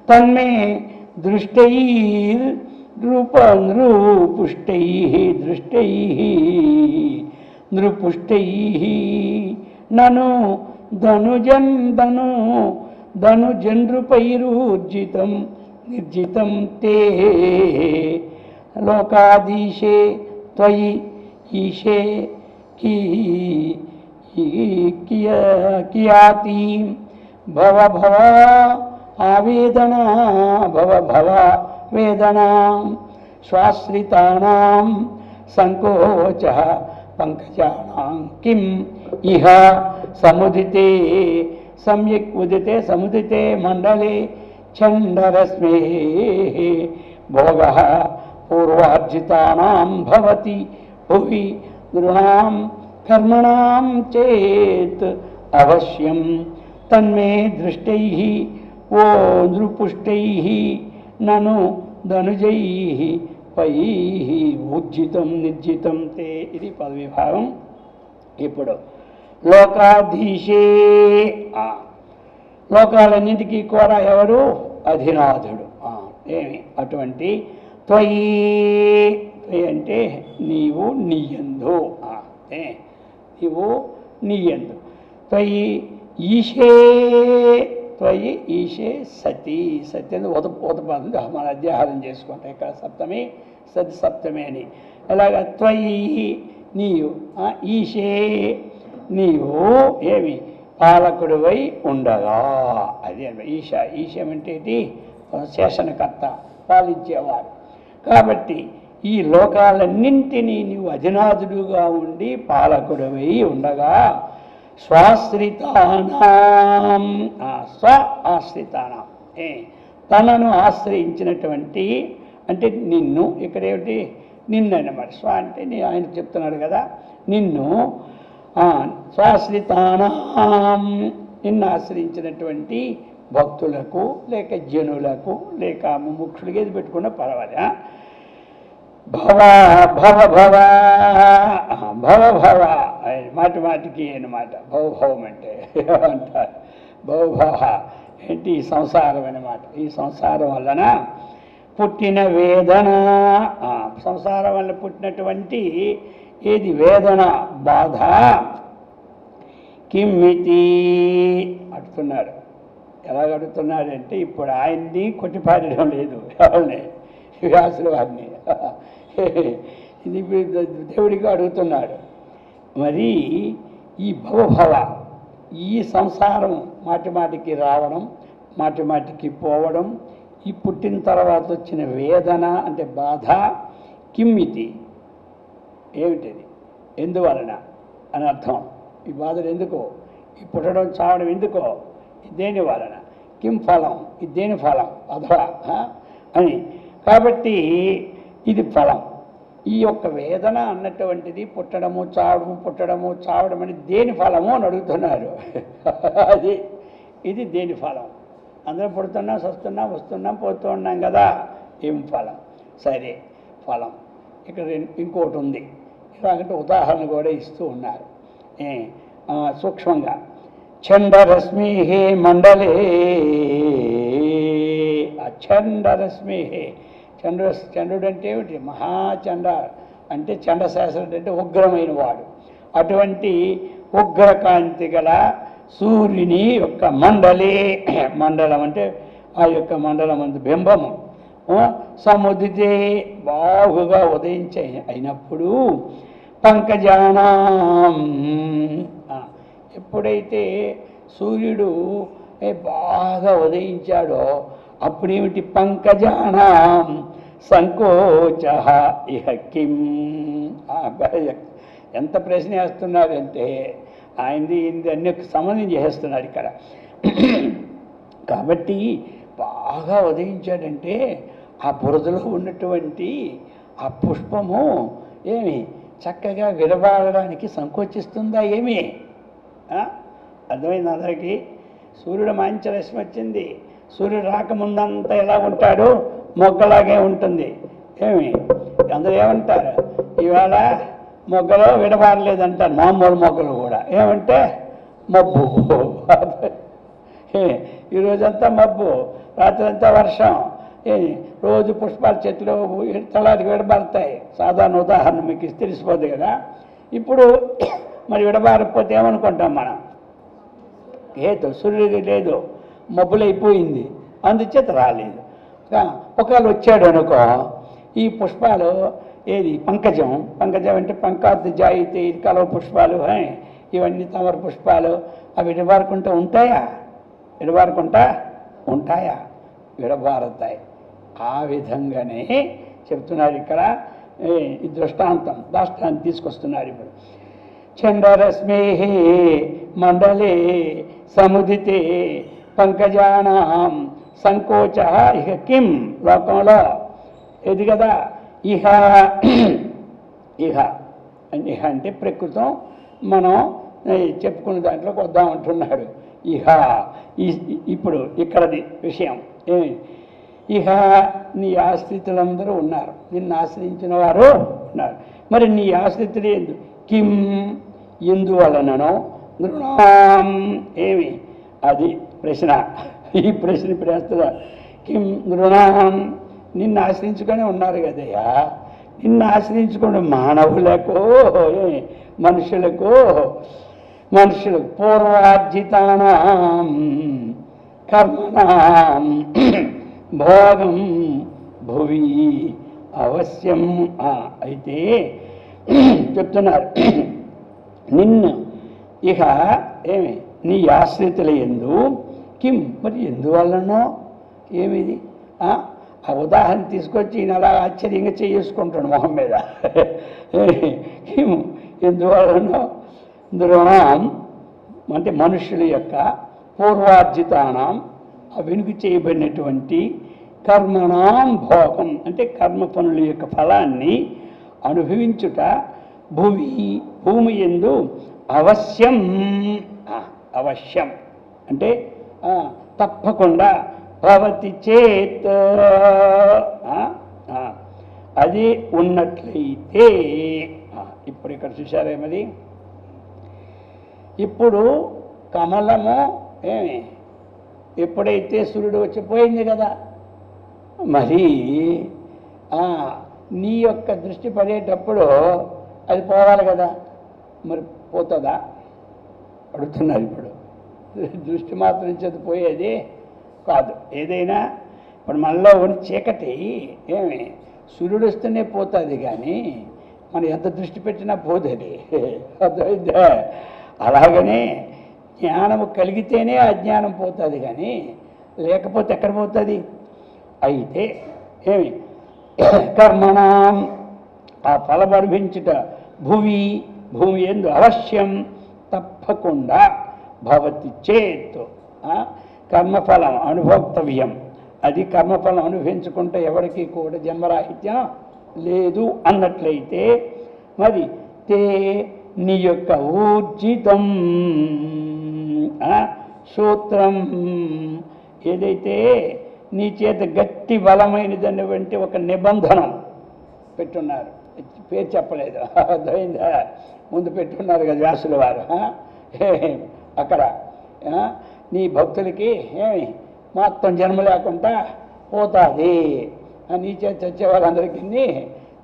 తన్మే దృష్టైర్ నృపుష్టైః నను ధనుజనృపైరూర్జితం నిర్జితం తే లోకాధీశే త్వయి ఈశే కియాతి భవ ఆవేదనా భవ వేదనా శ్వాశ్రితానాం సంకోచ పంకజానాం కిం ఇహ సముదితే సమ్యక్ ఉదితే సముదితే మండలే చండరశ్మే భోగః పూర్వార్జితానాం భవతి భువి దృఢాం కర్మణాం చేత్ అవశ్యం తన్మే దృష్టైః ఓ నృపుష్టైః నను ధనుజైః పైః ఊర్జితం నిర్జితం తే. ఇది పదవిభాగం. ఇప్పుడు లోకాధీశే లోకాలన్నింటికీ కూడా ఎవరు? అధినాథుడు. ఏమి అటువంటి త్వయి అంటే నీవు నీయందు, నీవు నీయందు. త్వయి ఈశే త్వయి ఈశే సతి. సతి అని ఉతపాదం మన అధ్యాహారం చేసుకుంటాం. ఇక్కడ సప్తమి సతి సప్తమి అని. అలాగా త్వయి నీవు, ఈశే నీవు ఏమి పాలకుడివై ఉండగా. అది ఈశ. ఈశమంటే శాసనకర్త, పాలించేవారు. కాబట్టి ఈ లోకాలన్నింటినీ నీవు అధినాథుడుగా ఉండి పాలకుడివై ఉండగా స్వాశ్రితానాం స్వ ఆశ్రితానాం తనను ఆశ్రయించినటువంటి అంటే నిన్ను, ఇక్కడ ఏమిటి నిన్ను అన్నమాట. స్వ అంటే ఆయన చెప్తున్నాడు కదా, నిన్ను స్వాశ్రితానాం నిన్ను ఆశ్రయించినటువంటి భక్తులకు లేక జనులకు లేక ముముక్షులకి ఏది పెట్టుకున్నా పర్వాలే. భవ భవ భవ భవ భవ మాటి మాటికి అన్నమాట. భవభవం అంటే అంటారు. భవభవ ఏంటి? ఈ సంసారం అన్నమాట. ఈ సంసారం వలన పుట్టిన వేదన, సంసారం వల్ల పుట్టినటువంటి ఏది వేదన, బాధ. కిమ్మితి అడుగుతున్నాడు. ఎలాగ అడుగుతున్నాడంటే ఇప్పుడు ఆయన్ని కొట్టిపారడం లేదు, ఎవరిని? వ్యాసుల వారిని. ఇది దేవుడిగా అడుగుతున్నాడు. మరి ఈ భవభవ, ఈ సంసారం మాటి మాటికి రావడం, మాటి మాటికి పోవడం, ఈ పుట్టిన తర్వాత వచ్చిన వేదన అంటే బాధ. కిమ్మితి ఏమిటిది? ఎందువలన అని అర్థం. ఈ బాధలు ఎందుకో? ఈ పుట్టడం చావడం ఎందుకో? దేని వలన? కిం ఫలం, ఇది దేని ఫలం? అథవా అని. కాబట్టి ఇది ఫలం. ఈ యొక్క వేదన అన్నటువంటిది పుట్టడము చావడము, పుట్టడము చావడం అని దేని ఫలము అని అడుగుతున్నారు. అది ఇది దేని ఫలం? అందరం పుడుతున్నాం, వస్తున్నాం, వస్తున్నాం, పోతూ ఉన్నాం కదా. ఏం ఫలం? సరే, ఫలం. ఇక్కడ ఇంకోటి ఉంది. ఇలాగంటే ఉదాహరణ కూడా ఇస్తూ ఉన్నారు సూక్ష్మంగా. చండరశ్మి మండలే, అచండరశ్మి. చంద్రుడు అంటే ఏమిటి? మహాచండ అంటే చండశాస్త్రుడు అంటే ఉగ్రమైన వాడు. అటువంటి ఉగ్రకాంతి గల సూర్యుని యొక్క మండలే, మండలం అంటే ఆ యొక్క మండలం అందు బింబము సముదితే బాగుగా ఉదయించే అయినప్పుడు పంకజానాం, ఎప్పుడైతే సూర్యుడు బాగా ఉదయించాడో అప్పుడేమిటి? పంకజానాం సంకోచ ఇహ కిం. ఎంత ప్రశ్న వేస్తున్నాడంటే ఆయనది ఇంది అన్ని సంబంధం చేస్తున్నాడు ఇక్కడ. కాబట్టి బాగా ఉదయించాడంటే ఆ బురదలో ఉన్నటువంటి ఆ పుష్పము ఏమి చక్కగా విరబాడడానికి సంకోచిస్తుందా ఏమి? అర్థమైంది అందరికీ? సూర్యుడు మంచి రశ్మి వచ్చింది. సూర్యుడు రాకముందంతా ఎలా ఉంటాడు? మొగ్గలాగే ఉంటుంది. ఏమి అందరూ ఏమంటారు? ఈవేళ మొగ్గలో విడబారలేదంటారు. మామూలు మొగ్గలు కూడా ఏమంటే మబ్బు. ఈరోజంతా మబ్బు, రాత్రంతా వర్షం. రోజు పుష్పాల చెట్లు తలానికి విడబారుతాయి. సాధారణ ఉదాహరణ మీకు తెలిసిపోద్ది కదా. ఇప్పుడు మరి విడబారకపోతే ఏమనుకుంటాం మనం? ఏదో సూర్యుడికి లేదు, మబ్బులైపోయింది, అందుచేత రాలేదు. ఒకవేళ వచ్చాడు అనుకో, ఈ పుష్పాలు ఏది? పంకజం. పంకజం అంటే పంకాది జాయితే, ఇది కలవ పుష్పాలు, ఇవన్నీ తమర పుష్పాలు. అవి విడబారుకుంటూ ఉంటాయా? విడబారుకుంటా ఉంటాయా? విడబారుతాయి. ఆ విధంగానే చెప్తున్నారు ఇక్కడ. ఈ దృష్టాంతం తీసుకొస్తున్నారు ఇప్పుడు. చండరశ్మే మండలే సముదితే పంకజానాం సంకోచ ఇహ కిం. లోకంలో ఇది కదా ఇహ. ఇహ ఇహ అంటే ప్రకృతం. మనం చెప్పుకున్న దాంట్లోకి వద్దామంటున్నాడు. ఇహ ఇప్పుడు ఇక్కడది విషయం. ఇహ నీ ఆశ్రితులందరూ ఉన్నారు, నిన్ను ఆశ్రయించిన వారు ఉన్నారు. మరి నీ ఆశ్రితులు ఎందు? కిం ఎందువలననో నృణాం. ఏమి అది ప్రశ్న. ఈ ప్రశ్న ఇప్పుడు వేస్తున్నారు. కిం నృణాం, నిన్ను ఆశ్రయించుకొని ఉన్నారు కదయ్యా. నిన్ను ఆశ్రయించుకుని మానవులకు, మనుషులకు పూర్వార్జితానాం కర్మణాం భోగం భువి అవశ్యం. అయితే చెప్తున్నారు నిన్ను ఇక ఏమి నీ ఆశ్రితుల యందు కిం, మరి ఎందువల్లనో ఏమిది? ఆ ఉదాహరణ తీసుకొచ్చి ఈయన అలా ఆశ్చర్యంగా చేసుకుంటాడు మొహం మీద. కిం ఎందువల్లనో నృణాం అంటే మనుషుల యొక్క పూర్వార్జితానాం వెనుక చేయబడినటువంటి కర్మణాం భోగం అంటే కర్మ పనుల యొక్క ఫలాన్ని అనుభవించుట భూమి యందు అవశ్యం, అవశ్యం అంటే తప్పకుండా, భవతి చేత్ అది ఉన్నట్లయితే. ఇప్పుడు ఇక్కడ చూశారేమది, ఇప్పుడు కమలము ఏమి ఎప్పుడైతే సూర్యుడు వచ్చిపోయింది కదా, మరి నీ యొక్క దృష్టి పడేటప్పుడు అది పోవాలి కదా, మరి పోతుందా అడుగుతున్నారు. ఇప్పుడు దృష్టి మాత్రం చేతి పోయేది కాదు. ఏదైనా ఇప్పుడు మనలో ఉన్న చీకటి ఏమి సూర్యుడు వస్తేనే పోతుంది, కానీ మనం ఎంత దృష్టి పెట్టినా పోతుంది. అర్థమైందా? అలాగనే జ్ఞానము కలిగితేనే అజ్ఞానం పోతుంది, కానీ లేకపోతే ఎక్కడ పోతుంది? అయితే ఏమి కర్మణం ఆ ఫలమనుభవించుట భూమి ఎందు అవశ్యం తప్పకుండా భవతి చేత్ కర్మఫలం అనుభోక్తవ్యం. అది కర్మఫలం అనుభవించుకుంటే ఎవరికి కూడా జన్మరాహిత్యం లేదు అన్నట్లయితే, మరి తే నీ యొక్క ఊర్జితం సూత్రం ఏదైతే నీ చేత గట్టి బలమైనదన్నటువంటి ఒక నిబంధనం పెట్టున్నారు. పేరు చెప్పలేదు, అర్థమైందా? ముందు పెట్టున్నారు కదా వ్యాసుల వారు. అక్కడ నీ భక్తులకి ఏమి మొత్తం జన్మ లేకుండా పోతుంది, నీ చేత వచ్చే వాళ్ళందరికీ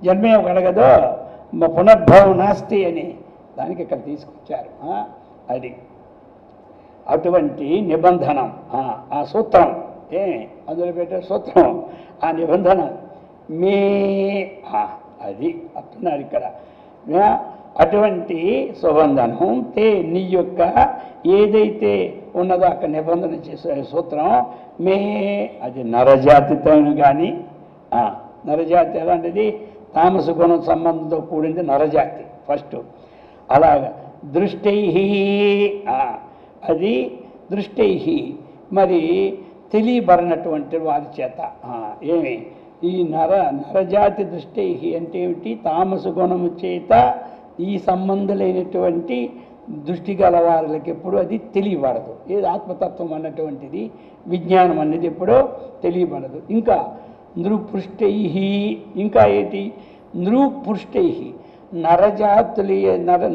జన్మే కలగదు, పునర్భవం నాస్తి అని దానికి ఇక్కడ తీసుకొచ్చారు. అది అటువంటి నిబంధనం, ఆ సూత్రం అందులో పెట్టే సూత్రం, ఆ నిబంధనం మే అది అంటున్నారు ఇక్కడ. అటువంటి సుబంధనం తే నీ యొక్క ఏదైతే ఉన్నదో అక్కడ నిబంధన చేసే సూత్రం మే, అది నరజాతితో కానీ, నరజాతి ఎలాంటిది? తామస గుణం సంబంధంతో కూడింది నరజాతి ఫస్ట్. అలాగా దృష్టై, అది దృష్టై మరి తెలియబడినటువంటి వారి చేత ఏమి ఈ నరజాతి దృష్టై అంటే ఏమిటి? తామస గుణము చేత ఈ సంబంధులైనటువంటి దృష్టి గల వారికి ఎప్పుడు అది తెలియబడదు. ఏది ఆత్మతత్వం అన్నటువంటిది, విజ్ఞానం అనేది ఎప్పుడో తెలియబడదు. ఇంకా నృపృష్టై, ఇంకా ఏంటి? నృపృష్టై నరజాతులు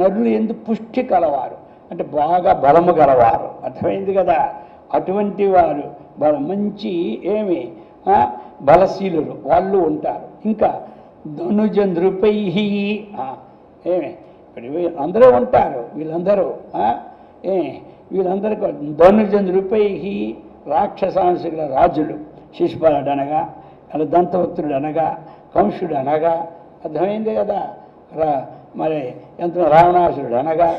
నరులు ఎందు పుష్టి కలవారు అంటే బాగా బలము గలవారు. అర్థమైంది కదా? అటువంటి వారు మంచి ఏమి బలశీలురు వాళ్ళు ఉంటారు. ఇంకా ధనుజ నృపై ఏమి ఇప్పుడు అందరూ ఉంటారు. వీళ్ళందరూ వీళ్ళందరూ ధనుజ నృపై రాక్షసాంశుల రాజులు, శిశుపాలుడు అనగా, అలా దంతవక్తుడు అనగా, కంసుడు అనగా, అర్థమైంది కదా? మరి ఎంత రావణాసురుడు అనగా,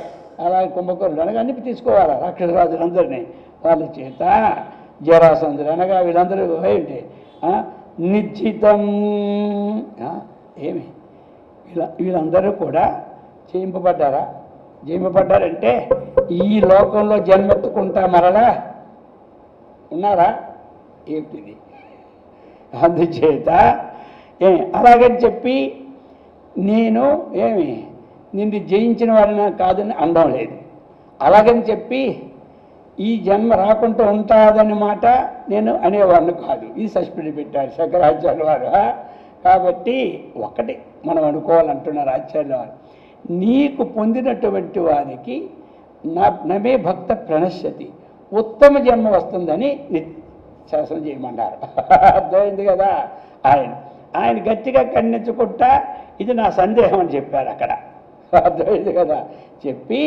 అలాగే కుంభకర్ణుడు అనగా అన్ని తీసుకోవాలి రాక్షసరాజులందరినీ. వాళ్ళ చేత జరాసంధుడు అనగా వీళ్ళందరూ ఏంటి నిర్జితం ఏమి వీళ్ళందరూ కూడా జయింపబడ్డారా? జయింపబడ్డారంటే ఈ లోకంలో జన్మెత్తుకుంటా మరలా ఉన్నారా ఏమిటిది? అందుచేత అలాగని చెప్పి నేను నిన్ను జయించిన వారిని కాదని అనడం లేదు. అలాగని చెప్పి ఈ జన్మ రాకుండా ఉంటుందని మాట నేను అనేవాడిని కాదు. ఈ సస్పెండ్ పెట్టారు శంకరాచార్యుల వారు. కాబట్టి ఒకటి మనం అనుకోవాలంటున్నారు ఆచార్యుల వారు, నీకు పొందినటువంటి వారికి నమే భక్త ప్రణశ్యతి, ఉత్తమ జన్మ వస్తుందని శాసనం చేయమన్నారు. అర్థమైంది కదా? ఆయన గట్టిగా ఖండించుకుంటా ఇది నా సందేహం అని చెప్పారు అక్కడ. అర్థమైంది కదా? చెప్పి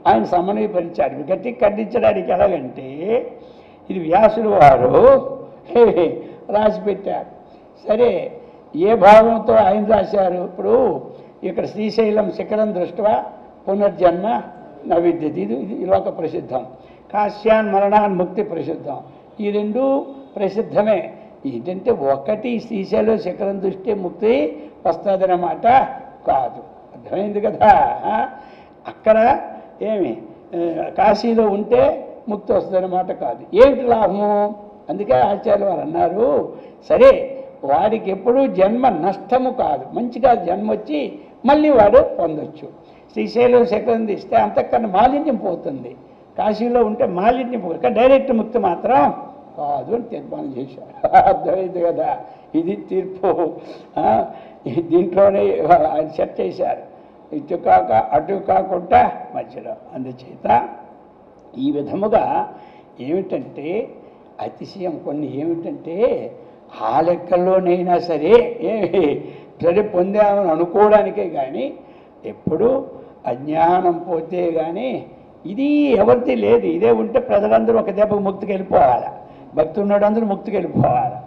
ఆయన సమన్వయపరిచారు. గట్టిగా ఖండించడానికి ఎలాగంటే ఇది వ్యాసులు వారు రాసి పెట్టారు. సరే, ఏ భావంతో ఆయన రాశారు? ఇప్పుడు ఇక్కడ శ్రీశైలం శిఖరం దృష్ట్యా పునర్జన్మ నవిద్యతి, ఇది లోక ప్రసిద్ధం. కాశ్యాన్ మరణాన్ ముక్తి ప్రసిద్ధం. ఈ రెండు ప్రసిద్ధమే. ఏంటంటే ఒకటి శ్రీశైలం శిఖరం దృష్టి ముక్తి వస్తుందన్నమాట కాదు. అర్థమైంది కదా? అక్కడ కాశీలో ఉంటే ముక్తి వస్తుందన్నమాట కాదు. ఏమిటి లాభము? అందుకే ఆచార్యులు వారు అన్నారు, సరే వాడికి ఎప్పుడూ జన్మ నష్టము కాదు, మంచిగా జన్మ వచ్చి మళ్ళీ వాడు పొందొచ్చు. శ్రీశైలం శకం తీస్తే అంతకన్నా మాలిన్యం పోతుంది. కాశీలో ఉంటే మాలిన్యం పోతుంది, డైరెక్ట్ ముక్తి మాత్రం కాదు అని తీర్మానం చేశారు. అర్థమైంది కదా, ఇది తీర్పు. దీంట్లోనే ఆయన సెట్ చేశారు, ఇటు కాక అటు కాకుండా మధ్యలో. అందుచేత ఈ విధముగా ఏమిటంటే అతిశయం కొన్ని ఏమిటంటే ఆ లెక్కల్లోనైనా సరే సరే పొందామని అనుకోవడానికే కానీ ఎప్పుడు అజ్ఞానం పోతే కానీ ఇది ఎవరిది లేదు. ఇదే ఉంటే ప్రజలందరూ ఒక దెబ్బకు ముక్తికి వెళ్ళిపోవాలి, భక్తి ఉన్నాడు అందరూ ముక్తికి వెళ్ళిపోవాలి,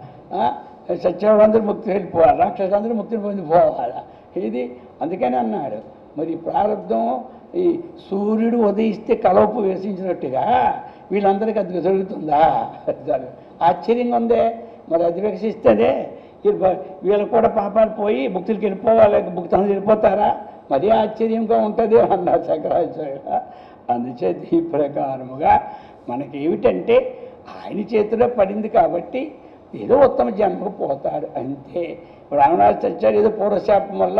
సత్యవాడు అందరూ ముక్తికి వెళ్ళిపోవాలి, రాక్షసులందరూ ముక్తిని పొందిపోవాలి. ఇది అందుకని అన్నాడు మరి ప్రారంధం ఈ సూర్యుడు ఉదయిస్తే కలవపు వికసించినట్టుగా వీళ్ళందరికీ అది జరుగుతుందా? ఆశ్చర్యంగా ఉందే. మరి అది వికసిస్తుందే వీళ్ళు కూడా పాపాలు పోయి ముక్తులకి వెళ్ళిపోవాలి, ముక్తులు వెళ్ళిపోతారా? మరీ ఆశ్చర్యంగా ఉంటుంది అన్నారు శంకరాచార్య. అందుచేత ఈ ప్రకారముగా మనకి ఏమిటంటే ఆయన చేతిలో పడింది కాబట్టి ఏదో ఉత్తమ జన్మకు పోతాడు అంతే. ఇప్పుడు రామనాథాచార్య ఏదో పూర్వశాపం వల్ల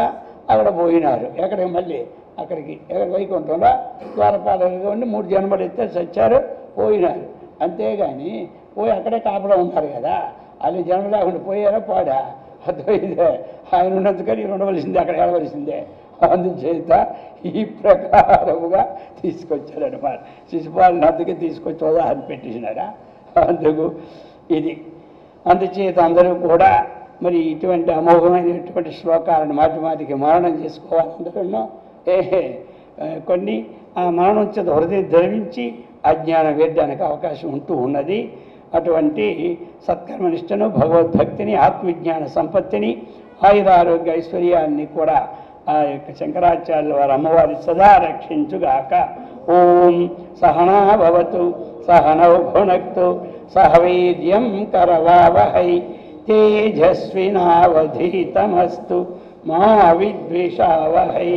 అక్కడ పోయినారు, ఎక్కడికి మళ్ళీ అక్కడికి ఎక్కడ వైకుంఠంలో ద్వారపాలకులుగా ఉండి 3 జన్మలు ఎత్తే చచ్చారు, పోయినారు. అంతేగాని పోయి అక్కడే కాపలా ఉన్నారు కదా, వాళ్ళు జన్మ లేకుండా పోయారా పాడా? అర్థమైందే. ఆయన ఉన్నందుకని ఉండవలసిందే, అక్కడ వెళ్ళవలసిందే. అందుచేత ఈ ప్రకారముగా తీసుకొచ్చారన్నమాట. శిశుపాలను అందుకే తీసుకొచ్చి ఉదాహరణ పెట్టేసినారా అందుకు ఇది. అందుచేత అందరూ కూడా మరి ఇటువంటి అమోఘమైనటువంటి శ్లోకాలను మాటి మాటికి మననం చేసుకోవాలి. అందరూ కొన్ని ఆ మరణం చేత హృదయం ధరించి అజ్ఞానం వేయడానికి అవకాశం ఉంటూ ఉన్నది. అటువంటి సత్కర్మనిష్టను, భగవద్భక్తిని, ఆత్మవిజ్ఞాన సంపత్తిని, ఆయురారోగ్య ఐశ్వర్యాన్ని కూడా ఆ యొక్క శంకరాచార్యుల వారు అమ్మవారి సదా రక్షించుగాక. ఓం సహనా భవతు సహనౌ భునక్తు సహ వీర్యం కరవావహై తేజస్వినావధీతమస్తు మా విద్విషావహై.